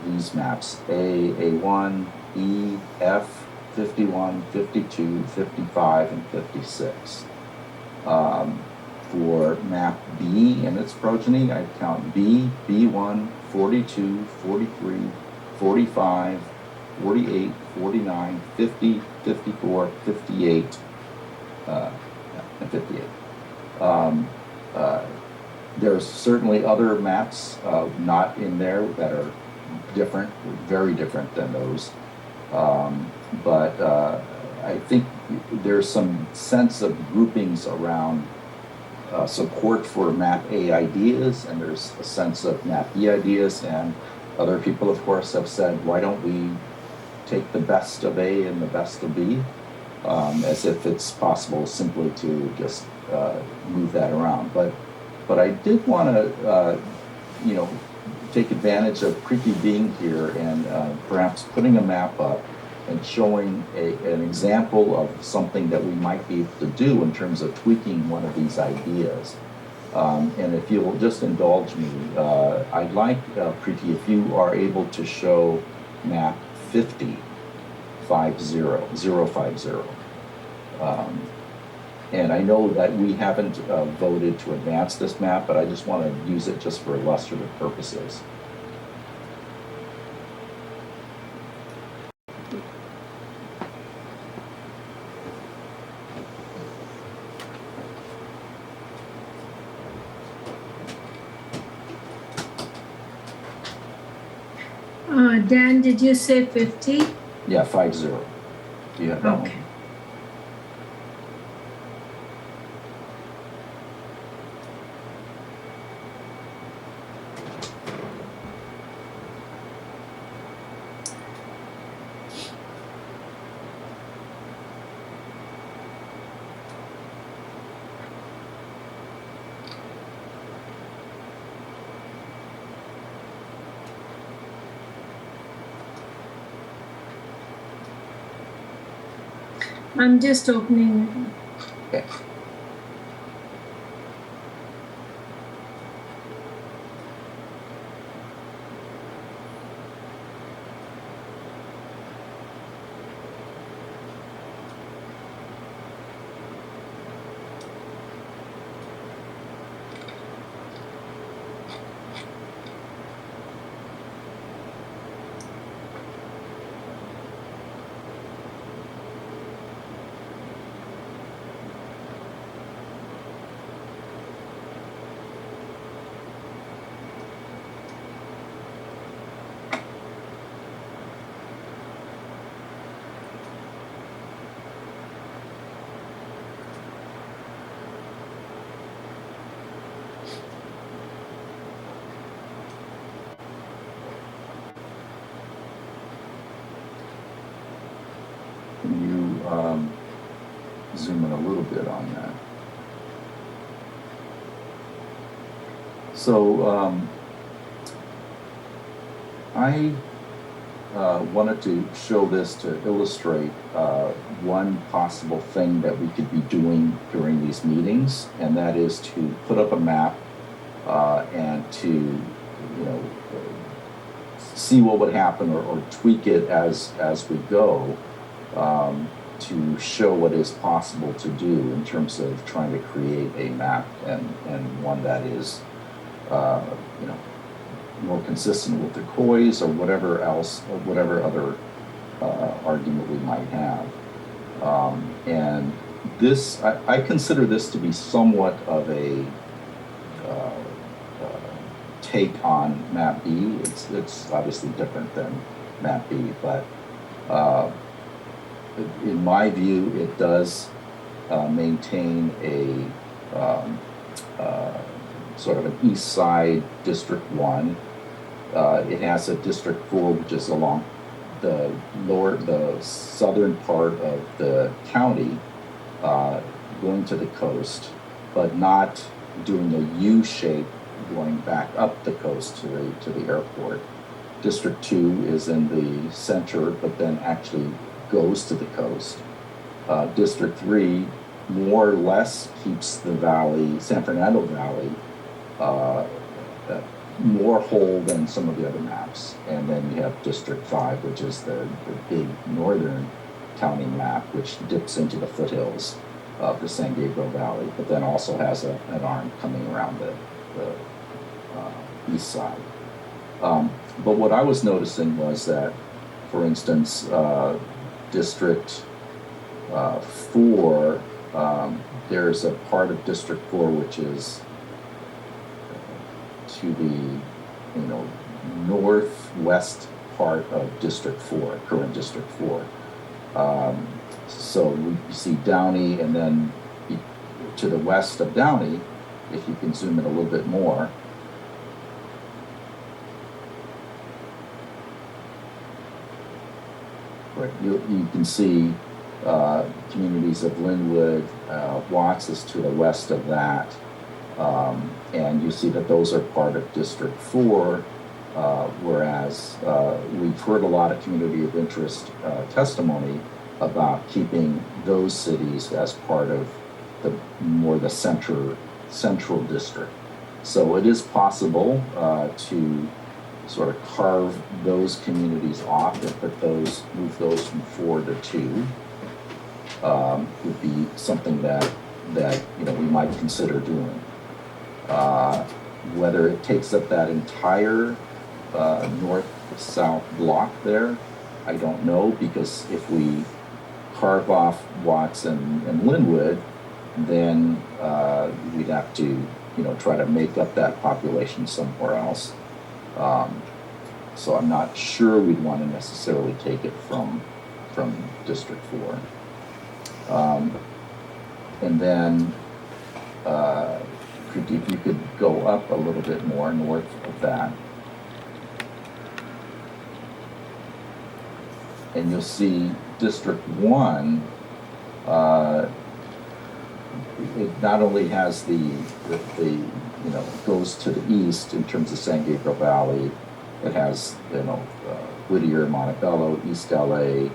these maps A, A1, E, F, 51, 52, 55, and 56. For map B and its progeny, I count B, B1, 42, 43, 45, 48, 49, 50, 54, 58, and 58. There's certainly other maps not in there that are different, very different than those. But I think there's some sense of groupings around support for map A ideas, and there's a sense of map B ideas, and other people, of course, have said, why don't we take the best of A and the best of B, as if it's possible simply to just move that around. But I did want to, take advantage of Preeti being here and perhaps putting a map up and showing an example of something that we might be able to do in terms of tweaking one of these ideas. And if you will just indulge me, I'd like, Preeti, if you are able to show map 50, 050. And I know that we haven't voted to advance this map, but I just want to use it just for illustrative purposes. Dan, did you say 50? Yeah, 50. Yeah. Okay. I'm just opening. Okay. Can you zoom in a little bit on that? So I wanted to show this to illustrate one possible thing that we could be doing during these meetings, and that is to put up a map and to, see what would happen or tweak it as we go to show what is possible to do in terms of trying to create a map and one that is, more consistent with the COIs or whatever else, or whatever other argument we might have. And this, I consider this to be somewhat of a take on Map B. It's obviously different than Map B, but in my view, it does maintain a sort of an east side District 1. It has a District 4, which is along the southern part of the county, going to the coast, but not doing a U shape going back up the coast to the airport. District 2 is in the center, but then actually goes to the coast. District 3 more or less keeps the valley, San Fernando Valley, more whole than some of the other maps. And then you have District 5, which is the big northern county map, which dips into the foothills of the San Gabriel Valley, but then also has an arm coming around the east side. But what I was noticing was that, for instance, District 4, there's a part of District 4 which is to the northwest part of District 4, current District 4. So you see Downey, and then to the west of Downey, if you can zoom in a little bit more, right, you can see communities of Linwood, Watts is to the west of that, and you see that those are part of District 4, whereas we've heard a lot of community of interest testimony about keeping those cities as part of the central district. So it is possible to sort of carve those communities off and move those from 4 to 2. Would be something that we might consider doing. Whether it takes up that entire north-south block there, I don't know, because if we carve off Watts and Linwood, then we'd have to try to make up that population somewhere else. So I'm not sure we'd want to necessarily take it from District 4. And then if you could go up a little bit more north of that, and you'll see District 1, it not only has the goes to the east in terms of San Gabriel Valley, it has Whittier, Montebello, East LA,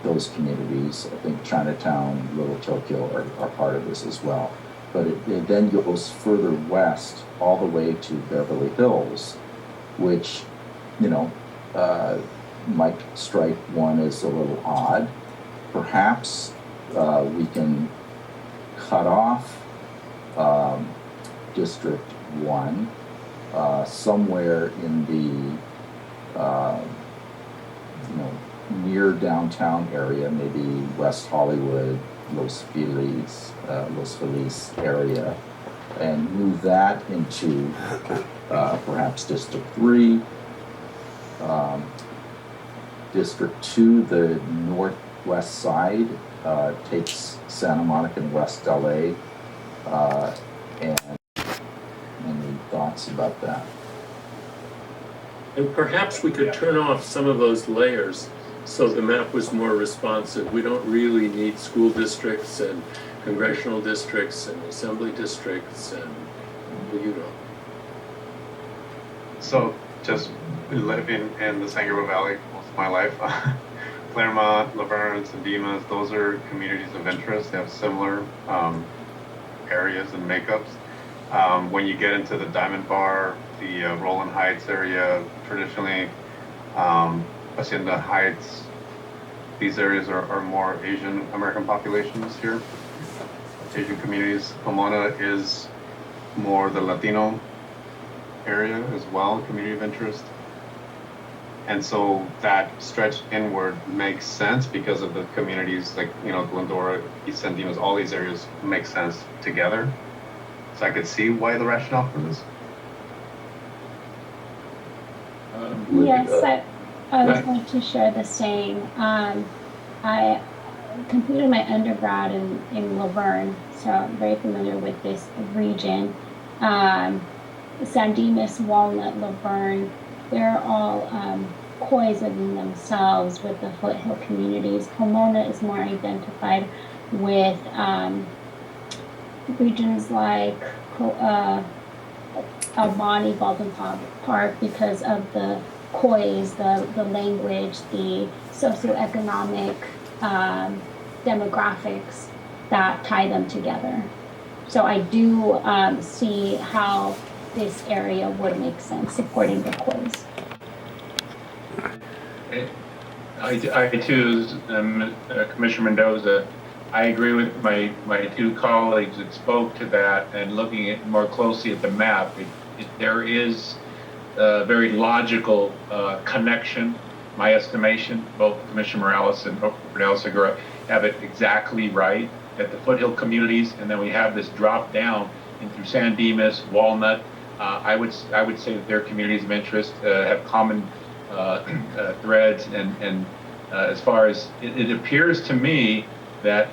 those communities. I think Chinatown, Little Tokyo are part of this as well. But it then goes further west all the way to Beverly Hills, which might strike one as a little odd. Perhaps we can cut off District 1 somewhere in the near downtown area, maybe West Hollywood, Los Feliz area, and move that into perhaps District 3. District 2, the northwest side, takes Santa Monica and West LA. And any thoughts about that? And perhaps we could turn off some of those layers so the map was more responsive. We don't really need school districts and congressional districts and assembly districts and So just living in the San Gabriel Valley most of my life. Claremont, Laverne, San Dimas, those are communities of interest. They have similar areas and makeups. When you get into the Diamond Bar, the Roland Heights area, traditionally, Hacienda Heights, these areas are more Asian American populations here, Asian communities. Pomona is more the Latino area as well, community of interest. And so that stretch inward makes sense because of the communities like, Glendora, East San Dimas, all these areas make sense together. So I could see why the rationale for this. Yes, I was going to share the same. I completed my undergrad in Laverne, so I'm very familiar with this region. San Dimas, Walnut, Laverne, they're all coys within themselves with the foothill communities. Pomona is more identified with regions like Albany, Baldwin Park because of the coys, the language, the socioeconomic demographics that tie them together. So I do see how this area would make sense supporting the coys. I too, Commissioner Mendoza, I agree with my two colleagues that spoke to that, and looking at more closely at the map, there is a very logical connection, my estimation. Both Commissioner Morales and Cornel Segura have it exactly right, that the foothill communities, and then we have this drop down into San Dimas, Walnut. I would say that their communities of interest have common threads, and as far as it appears to me that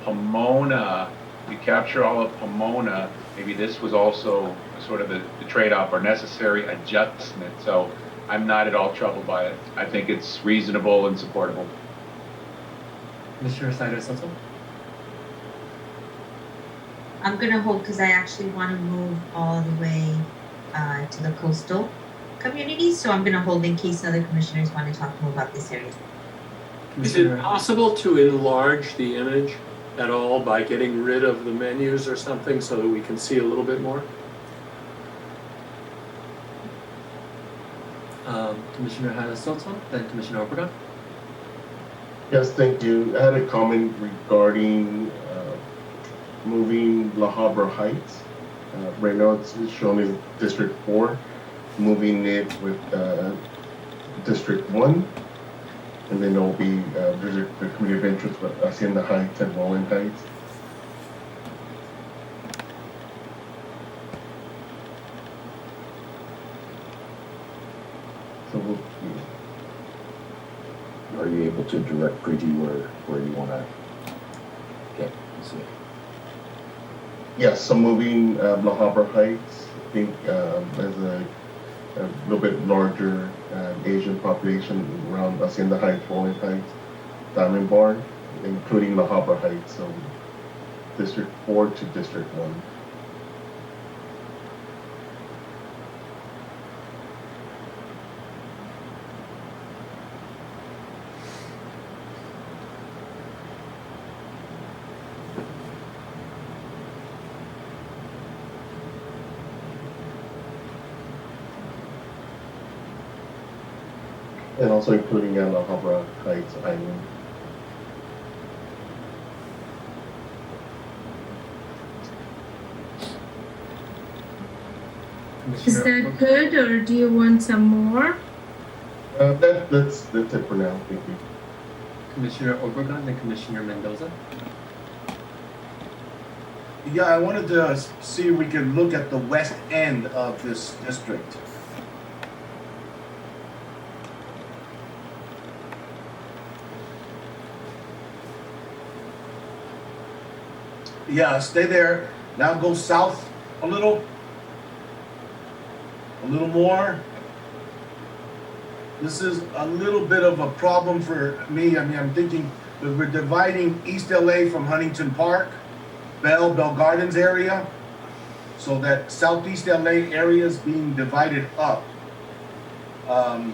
Pomona, we capture all of Pomona, maybe this was also sort of the trade-off or necessary adjustment. So I'm not at all troubled by it. I think it's reasonable and supportable. Commissioner Saira-Soto? I'm gonna hold because I actually want to move all the way to the coastal communities. So I'm gonna hold in case other commissioners want to talk more about this area. Is it possible to enlarge the image at all by getting rid of the menus or something so that we can see a little bit more? Commissioner Saira-Soto, then Commissioner Obregon. Yes, thank you. I had a comment regarding moving La Habra Heights. Right now it's shown in District 4, moving it with District 1, and then there'll be the community of interest with Hacienda Heights and Roland Heights. So are you able to direct preview where you want to get? See. Yes, so moving La Habra Heights, I think as a little bit larger Asian population around Hacienda Heights, Roland Heights, Diamond Bar, including La Habra Heights, so District 4 to District 1. And also including La Habra Heights Island. Is that good, or do you want some more? That's it for now. Thank you. Commissioner Obregon and Commissioner Mendoza. Yeah, I wanted to see if we could look at the west end of this district. Yeah, stay there. Now go south a little more. This is a little bit of a problem for me. I mean, I'm thinking that we're dividing East LA from Huntington Park, Bell Gardens area, so that Southeast LA area is being divided up. Um,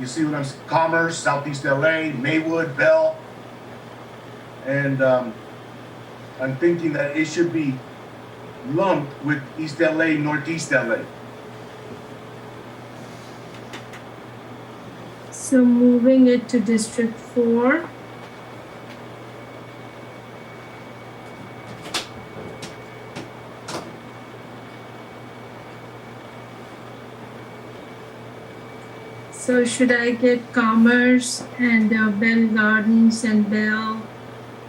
you see what I'm saying? Commerce, Southeast LA, Maywood, Bell. And I'm thinking that it should be lumped with East LA, Northeast LA. So moving it to District 4. So should I get Commerce and Bell Gardens and Bell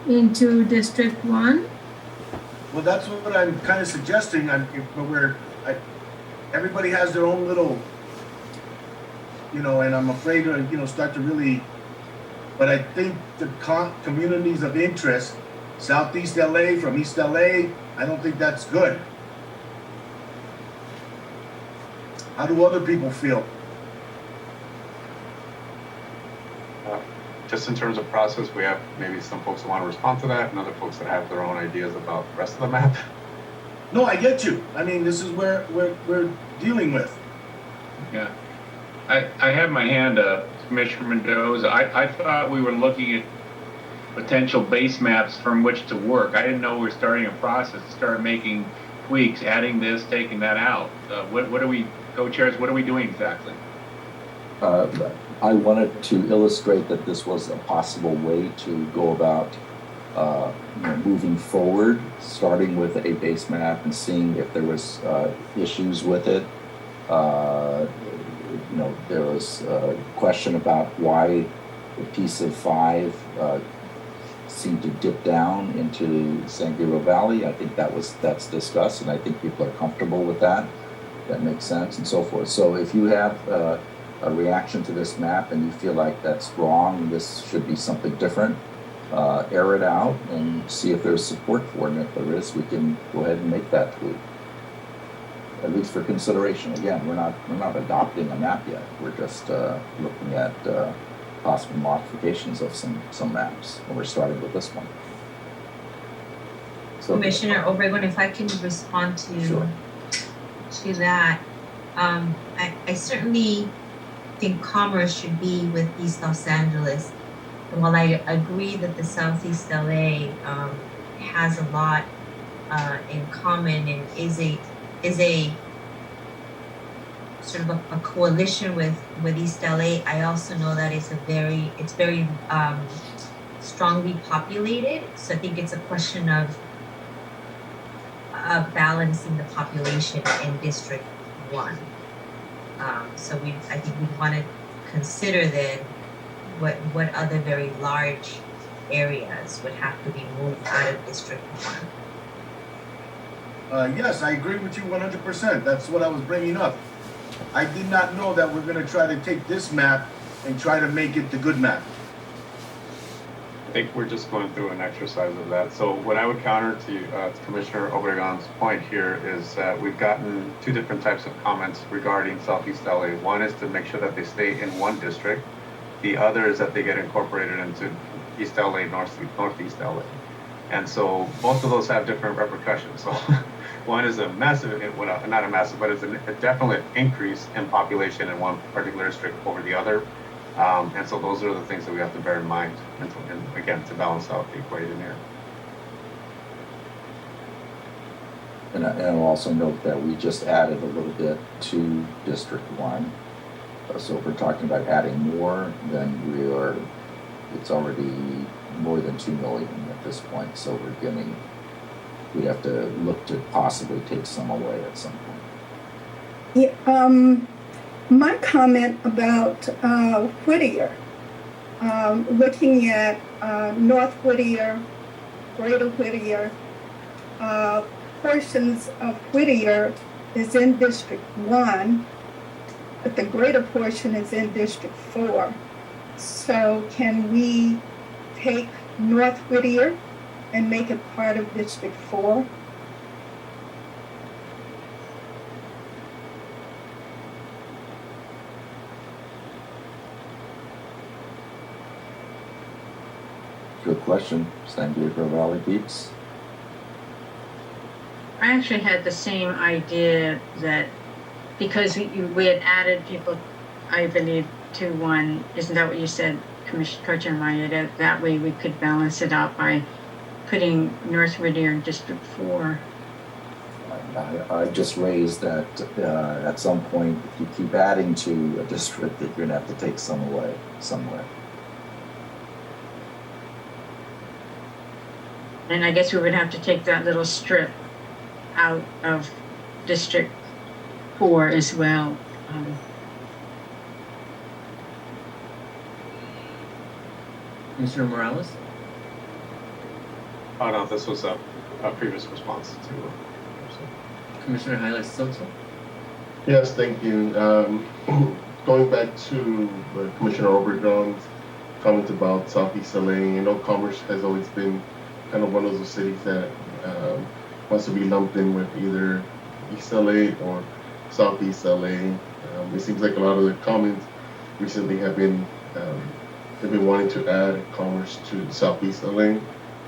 into District 1? Well, that's what I'm kind of suggesting. But everybody has their own little, and I'm afraid to, start to really. But I think the communities of interest, Southeast LA from East LA, I don't think that's good. How do other people feel? Just in terms of process, we have maybe some folks who want to respond to that and other folks that have their own ideas about the rest of the map. No, I get you. I mean, this is where we're dealing with. Yeah. I have my hand up, Commissioner Mendoza. I thought we were looking at potential base maps from which to work. I didn't know we were starting a process to start making tweaks, adding this, taking that out. What are we, co-chairs, what are we doing exactly? I wanted to illustrate that this was a possible way to go about moving forward, starting with a base map and seeing if there was issues with it. There was a question about why the piece of 5 seemed to dip down into San Gabriel Valley. I think that's discussed, and I think people are comfortable with that. That makes sense, and so forth. So if you have a reaction to this map and you feel like that's wrong, this should be something different, air it out and see if there's support for it. And if there is, we can go ahead and make that tweak, at least for consideration. Again, we're not adopting a map yet. We're just looking at possible modifications of some maps, and we're starting with this one. So, Commissioner Obregon, if I can respond to sure. to that, I certainly think Commerce should be with East Los Angeles. And while I agree that the Southeast LA has a lot in common and is a sort of a coalition with East LA, I also know that it's very strongly populated. So I think it's a question of balancing the population in District 1. So I think we'd want to consider then what other very large areas would have to be moved out of District 1. Yes, I agree with you 100%. That's what I was bringing up. I did not know that we're going to try to take this map and try to make it the good map. I think we're just going through an exercise of that. So what I would counter to Commissioner Obregon's point here is that we've gotten 2 different types of comments regarding Southeast LA. One is to make sure that they stay in one district. The other is that they get incorporated into East LA, Northeast LA. And so both of those have different repercussions. So one is a massive, well, not a massive, but it's a definite increase in population in one particular district over the other. And so those are the things that we have to bear in mind, and again, to balance out the equation here. And I'll also note that we just added a little bit to District 1. So if we're talking about adding more, then it's already more than 2 million at this point. So we'd have to look to possibly take some away at some point. Yeah, my comment about Whittier, looking at North Whittier, Greater Whittier, portions of Whittier is in District 1, but the greater portion is in District 4. So can we take North Whittier and make it part of District 4? Good question. San Gabriel Valley Beats. I actually had the same idea that because we had added people, I believe, to one. Isn't that what you said, Commissioner Co-Chair Mayeda? That way we could balance it out by putting North Whittier in District 4. I just raised that at some point, if you keep adding to a district, that you're gonna have to take some away somewhere. And I guess we would have to take that little strip out of District 4 as well. Commissioner Morales? Oh no, this was a previous response to. Commissioner Highlight Soto? Yes, thank you. Going back to Commissioner Obregon's comment about Southeast LA, you know, Commerce has always been kind of one of those cities that wants to be lumped in with either East LA or Southeast LA. It seems like a lot of the comments recently have been they've been wanting to add Commerce to Southeast LA,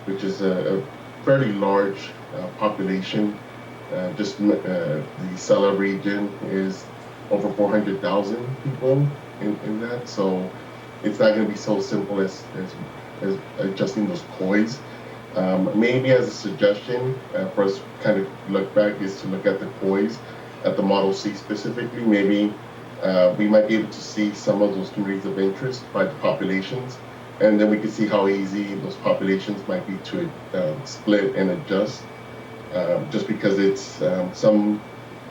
which is a fairly large population. Just the Sela region is over 400,000 people in that, so it's not going to be so simple as adjusting those COIs. Maybe as a suggestion for us to kind of look back is to look at the COIs at the Model C specifically. Maybe we might be able to see some of those communities of interest by the populations, and then we can see how easy those populations might be to split and adjust. Just because it's some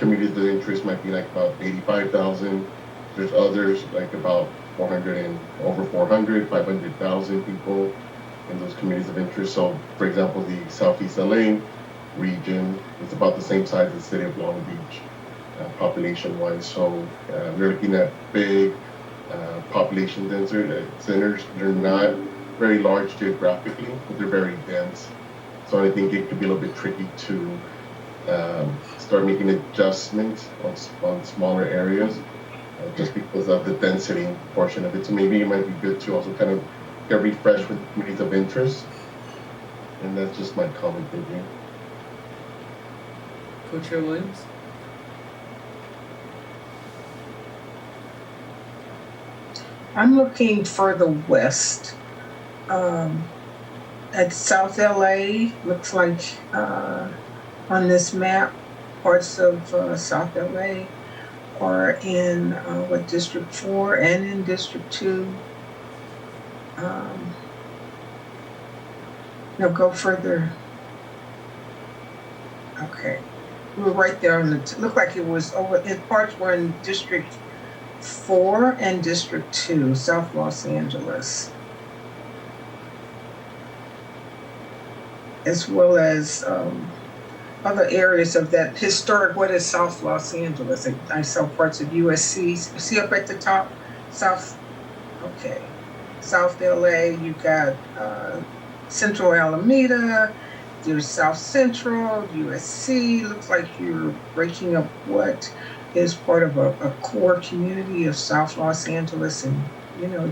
communities of interest might be like about 85,000. There's others like about 400 and over 400, 500,000 people in those communities of interest. So, for example, the Southeast LA region is about the same size as the city of Long Beach, population-wise. So we're looking at big population centers. They're not very large geographically, but they're very dense. So I think it could be a little bit tricky to start making adjustments on smaller areas just because of the density portion of it. So maybe it might be good to also kind of get refreshed with communities of interest. And that's just my comment thinking. Co-Chair Williams? I'm looking further west. At South LA, looks like on this map, parts of South LA are in District 4 and in District 2. No, go further. Okay, we were right there on the, looked like it was over, parts were in District 4 and District 2, South Los Angeles. As well as other areas of that historic, what is South Los Angeles? I saw parts of USC. See up at the top? South, okay. South LA, you've got Central Alameda, there's South Central, USC. Looks like you're breaking up what is part of a core community of South Los Angeles. And, you know,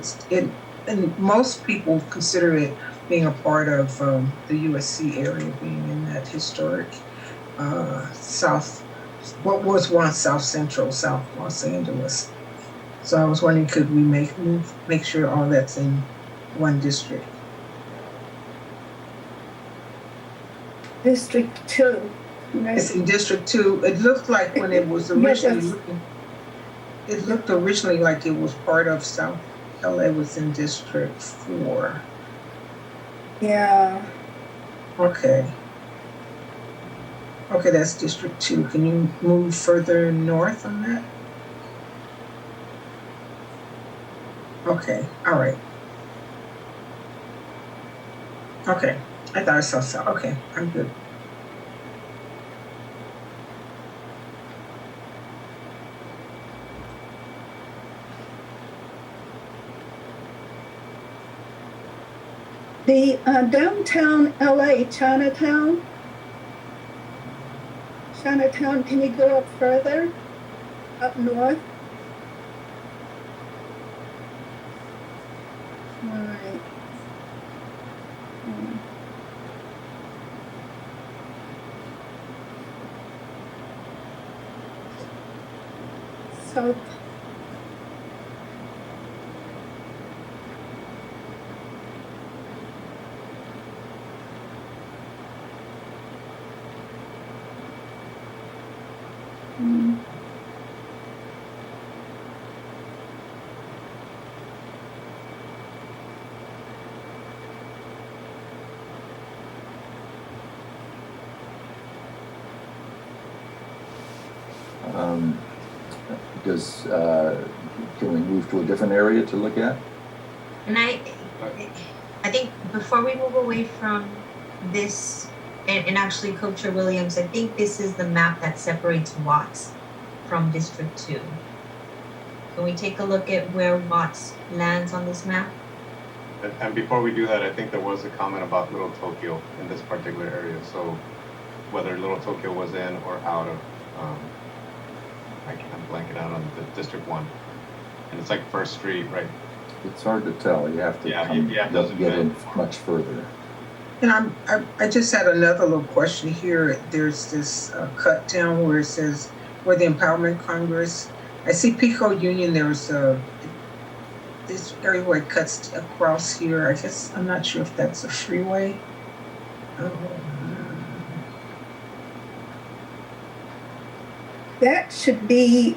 and most people consider it being a part of the USC area, being in that historic South, what was once South Central, South Los Angeles. So I was wondering, could we make sure all that's in one district? District 2. Right? It's in District 2. It looked like when it was originally, it looked originally like it was part of South LA was in District 4. Yeah. Okay. Okay, that's District 2. Can you move further north on that? Okay, all right. Okay, I thought I saw South. Okay, I'm good. The downtown LA, Chinatown, can you go up further, up north? All right. So Um, can we move to a different area to look at? And I think before we move away from this, and actually Coach Williams, I think this is the map that separates Watts from District 2. Can we take a look at where Watts lands on this map? And before we do that, I think there was a comment about Little Tokyo in this particular area. So whether Little Tokyo was in or out of, I can't blank it out on the District 1. And it's like First Street, right? It's hard to tell. You have to get in much further. And I just had another little question here. There's this cut down where it says where the Empowerment Congress. I see Pico Union. There's this area where it cuts across here. I guess I'm not sure if that's a freeway. that should be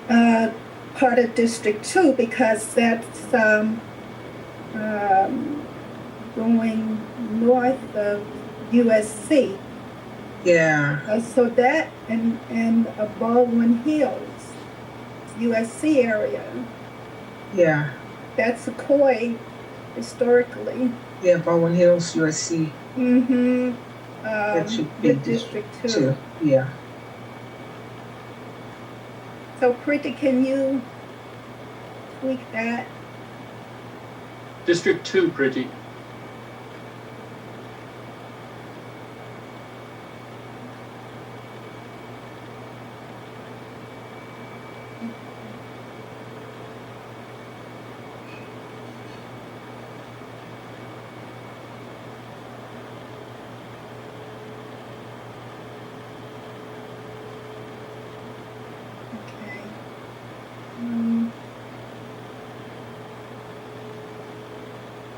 part of District 2 because that's going north of USC. Yeah. So that and Baldwin Hills, USC area. Yeah. That's a Sequoia historically. Yeah, Baldwin Hills, USC. Mm-hmm. That should be District 2. Yeah. So Pretty, can you tweak that? District 2, Pretty.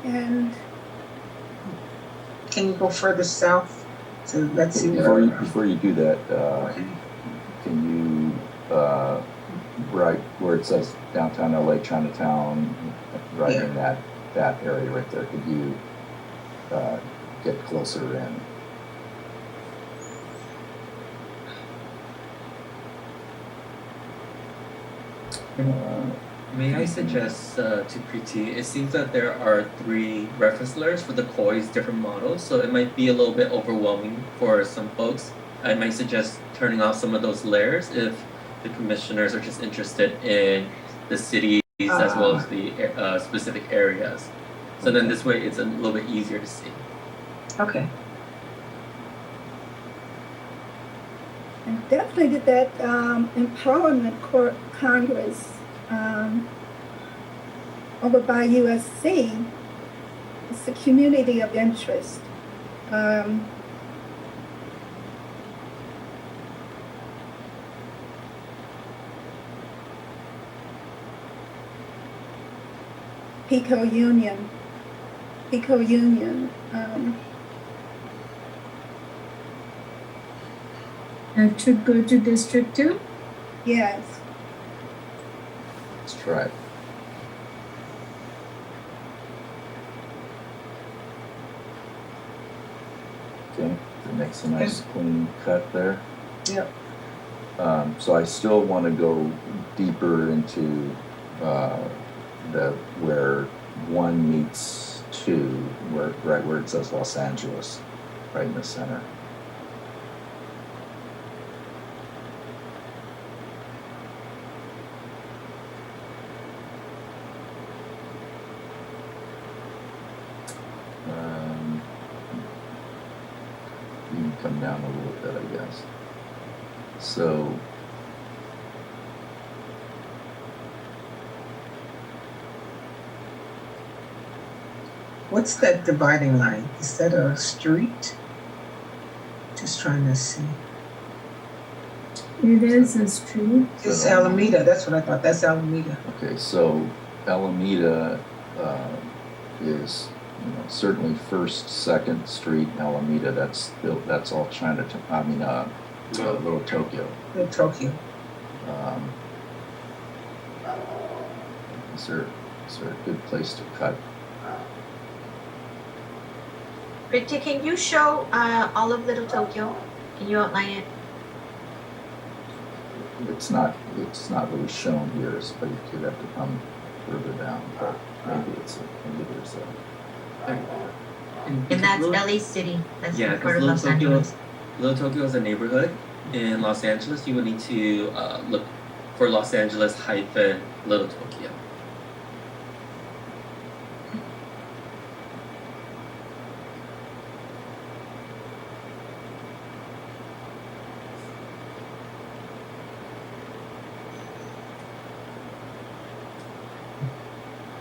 And can you go further south? So let's see. Before you do that, can you right where it says downtown LA Chinatown, right in that area right there? Could you get closer in? May I suggest to Preeti, it seems that there are 3 reference layers for the COI's different models, so it might be a little bit overwhelming for some folks. I might suggest turning off some of those layers if the commissioners are just interested in the cities as well as the specific areas. So then this way it's a little bit easier to see. Okay. And definitely that Empowerment Congress over by USC, it's a community of interest. Pico Union. That should go to District 2? Yes. Let's try it. Okay, it makes a nice clean cut there. Yep. So I still want to go deeper into where 1 meets 2, right where it says Los Angeles, right in the center. You can come down a little bit, I guess. So what's that dividing line? Is that a street? Just trying to see. It is a street. It's Alameda, that's what I thought, that's Alameda. Okay, so Alameda is, certainly First, Second Street, Alameda. That's all Chinatown. I mean, Little Tokyo. Little Tokyo. Is there a good place to cut? Pretty, can you show all of Little Tokyo? Can you outline it? It's not really shown here, but you'd have to come further down. But maybe there's a. And that's LA City. That's Yeah, part of because Los Angeles. Little Tokyo is a neighborhood in Los Angeles. You would need to look for Los Angeles hyphen Little Tokyo.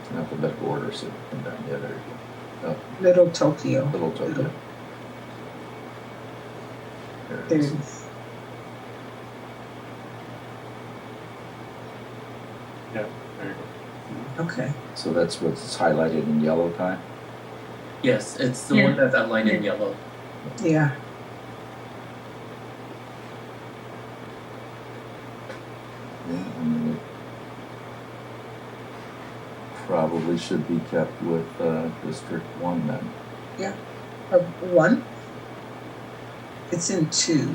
In alphabetical order, so come down. Yeah, there you go. Oh, Little Tokyo. Little Tokyo. There it There it is. is. Yeah, there you go. Okay. So that's what's highlighted in yellow, Kai? Yes, it's the one that's outlined in yellow. Yeah. Yeah, I mean, it probably should be kept with District 1 then. Yeah. 1? It's in 2.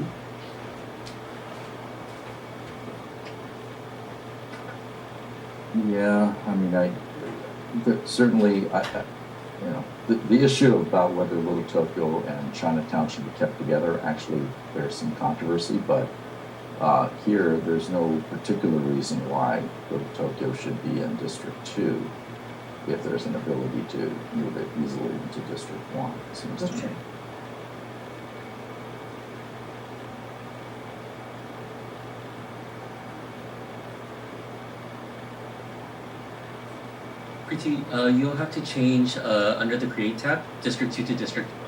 Yeah, I mean, certainly, the issue about whether Little Tokyo and Chinatown should be kept together, actually, there's some controversy, but here, there's no particular reason why Little Tokyo should be in District 2 if there's an ability to move it easily into District 1, it seems to me. Pretty, you'll have to change under the Create tab, District 2 to District 1.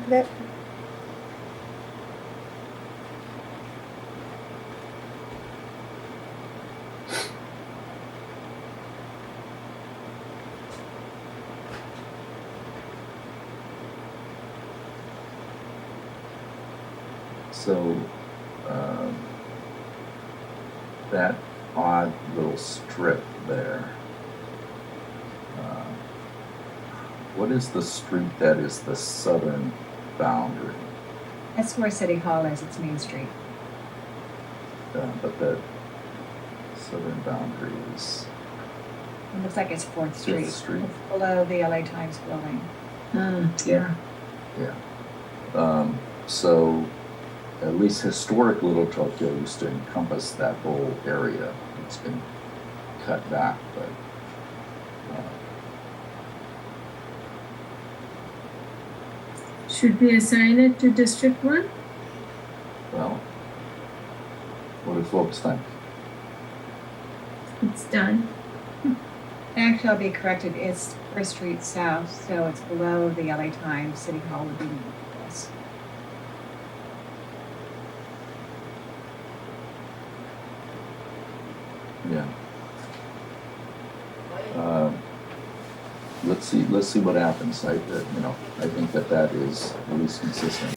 That, So, that odd little strip there, what is the street that is the southern boundary? That's where City Hall is, it's Main Street. But the southern boundary is It looks like it's 4th Street. 5th Street. It's below the LA Times building. Yeah. Yeah. So, at least historic Little Tokyo used to encompass that whole area. It's been cut back, but Should we assign it to District 1? well, what do folks think? It's done. Actually, I'll be corrected, it's 1st Street South, so it's below the LA Times. City Hall would be this. Yeah. Let's see what happens. I think that is at least consistent.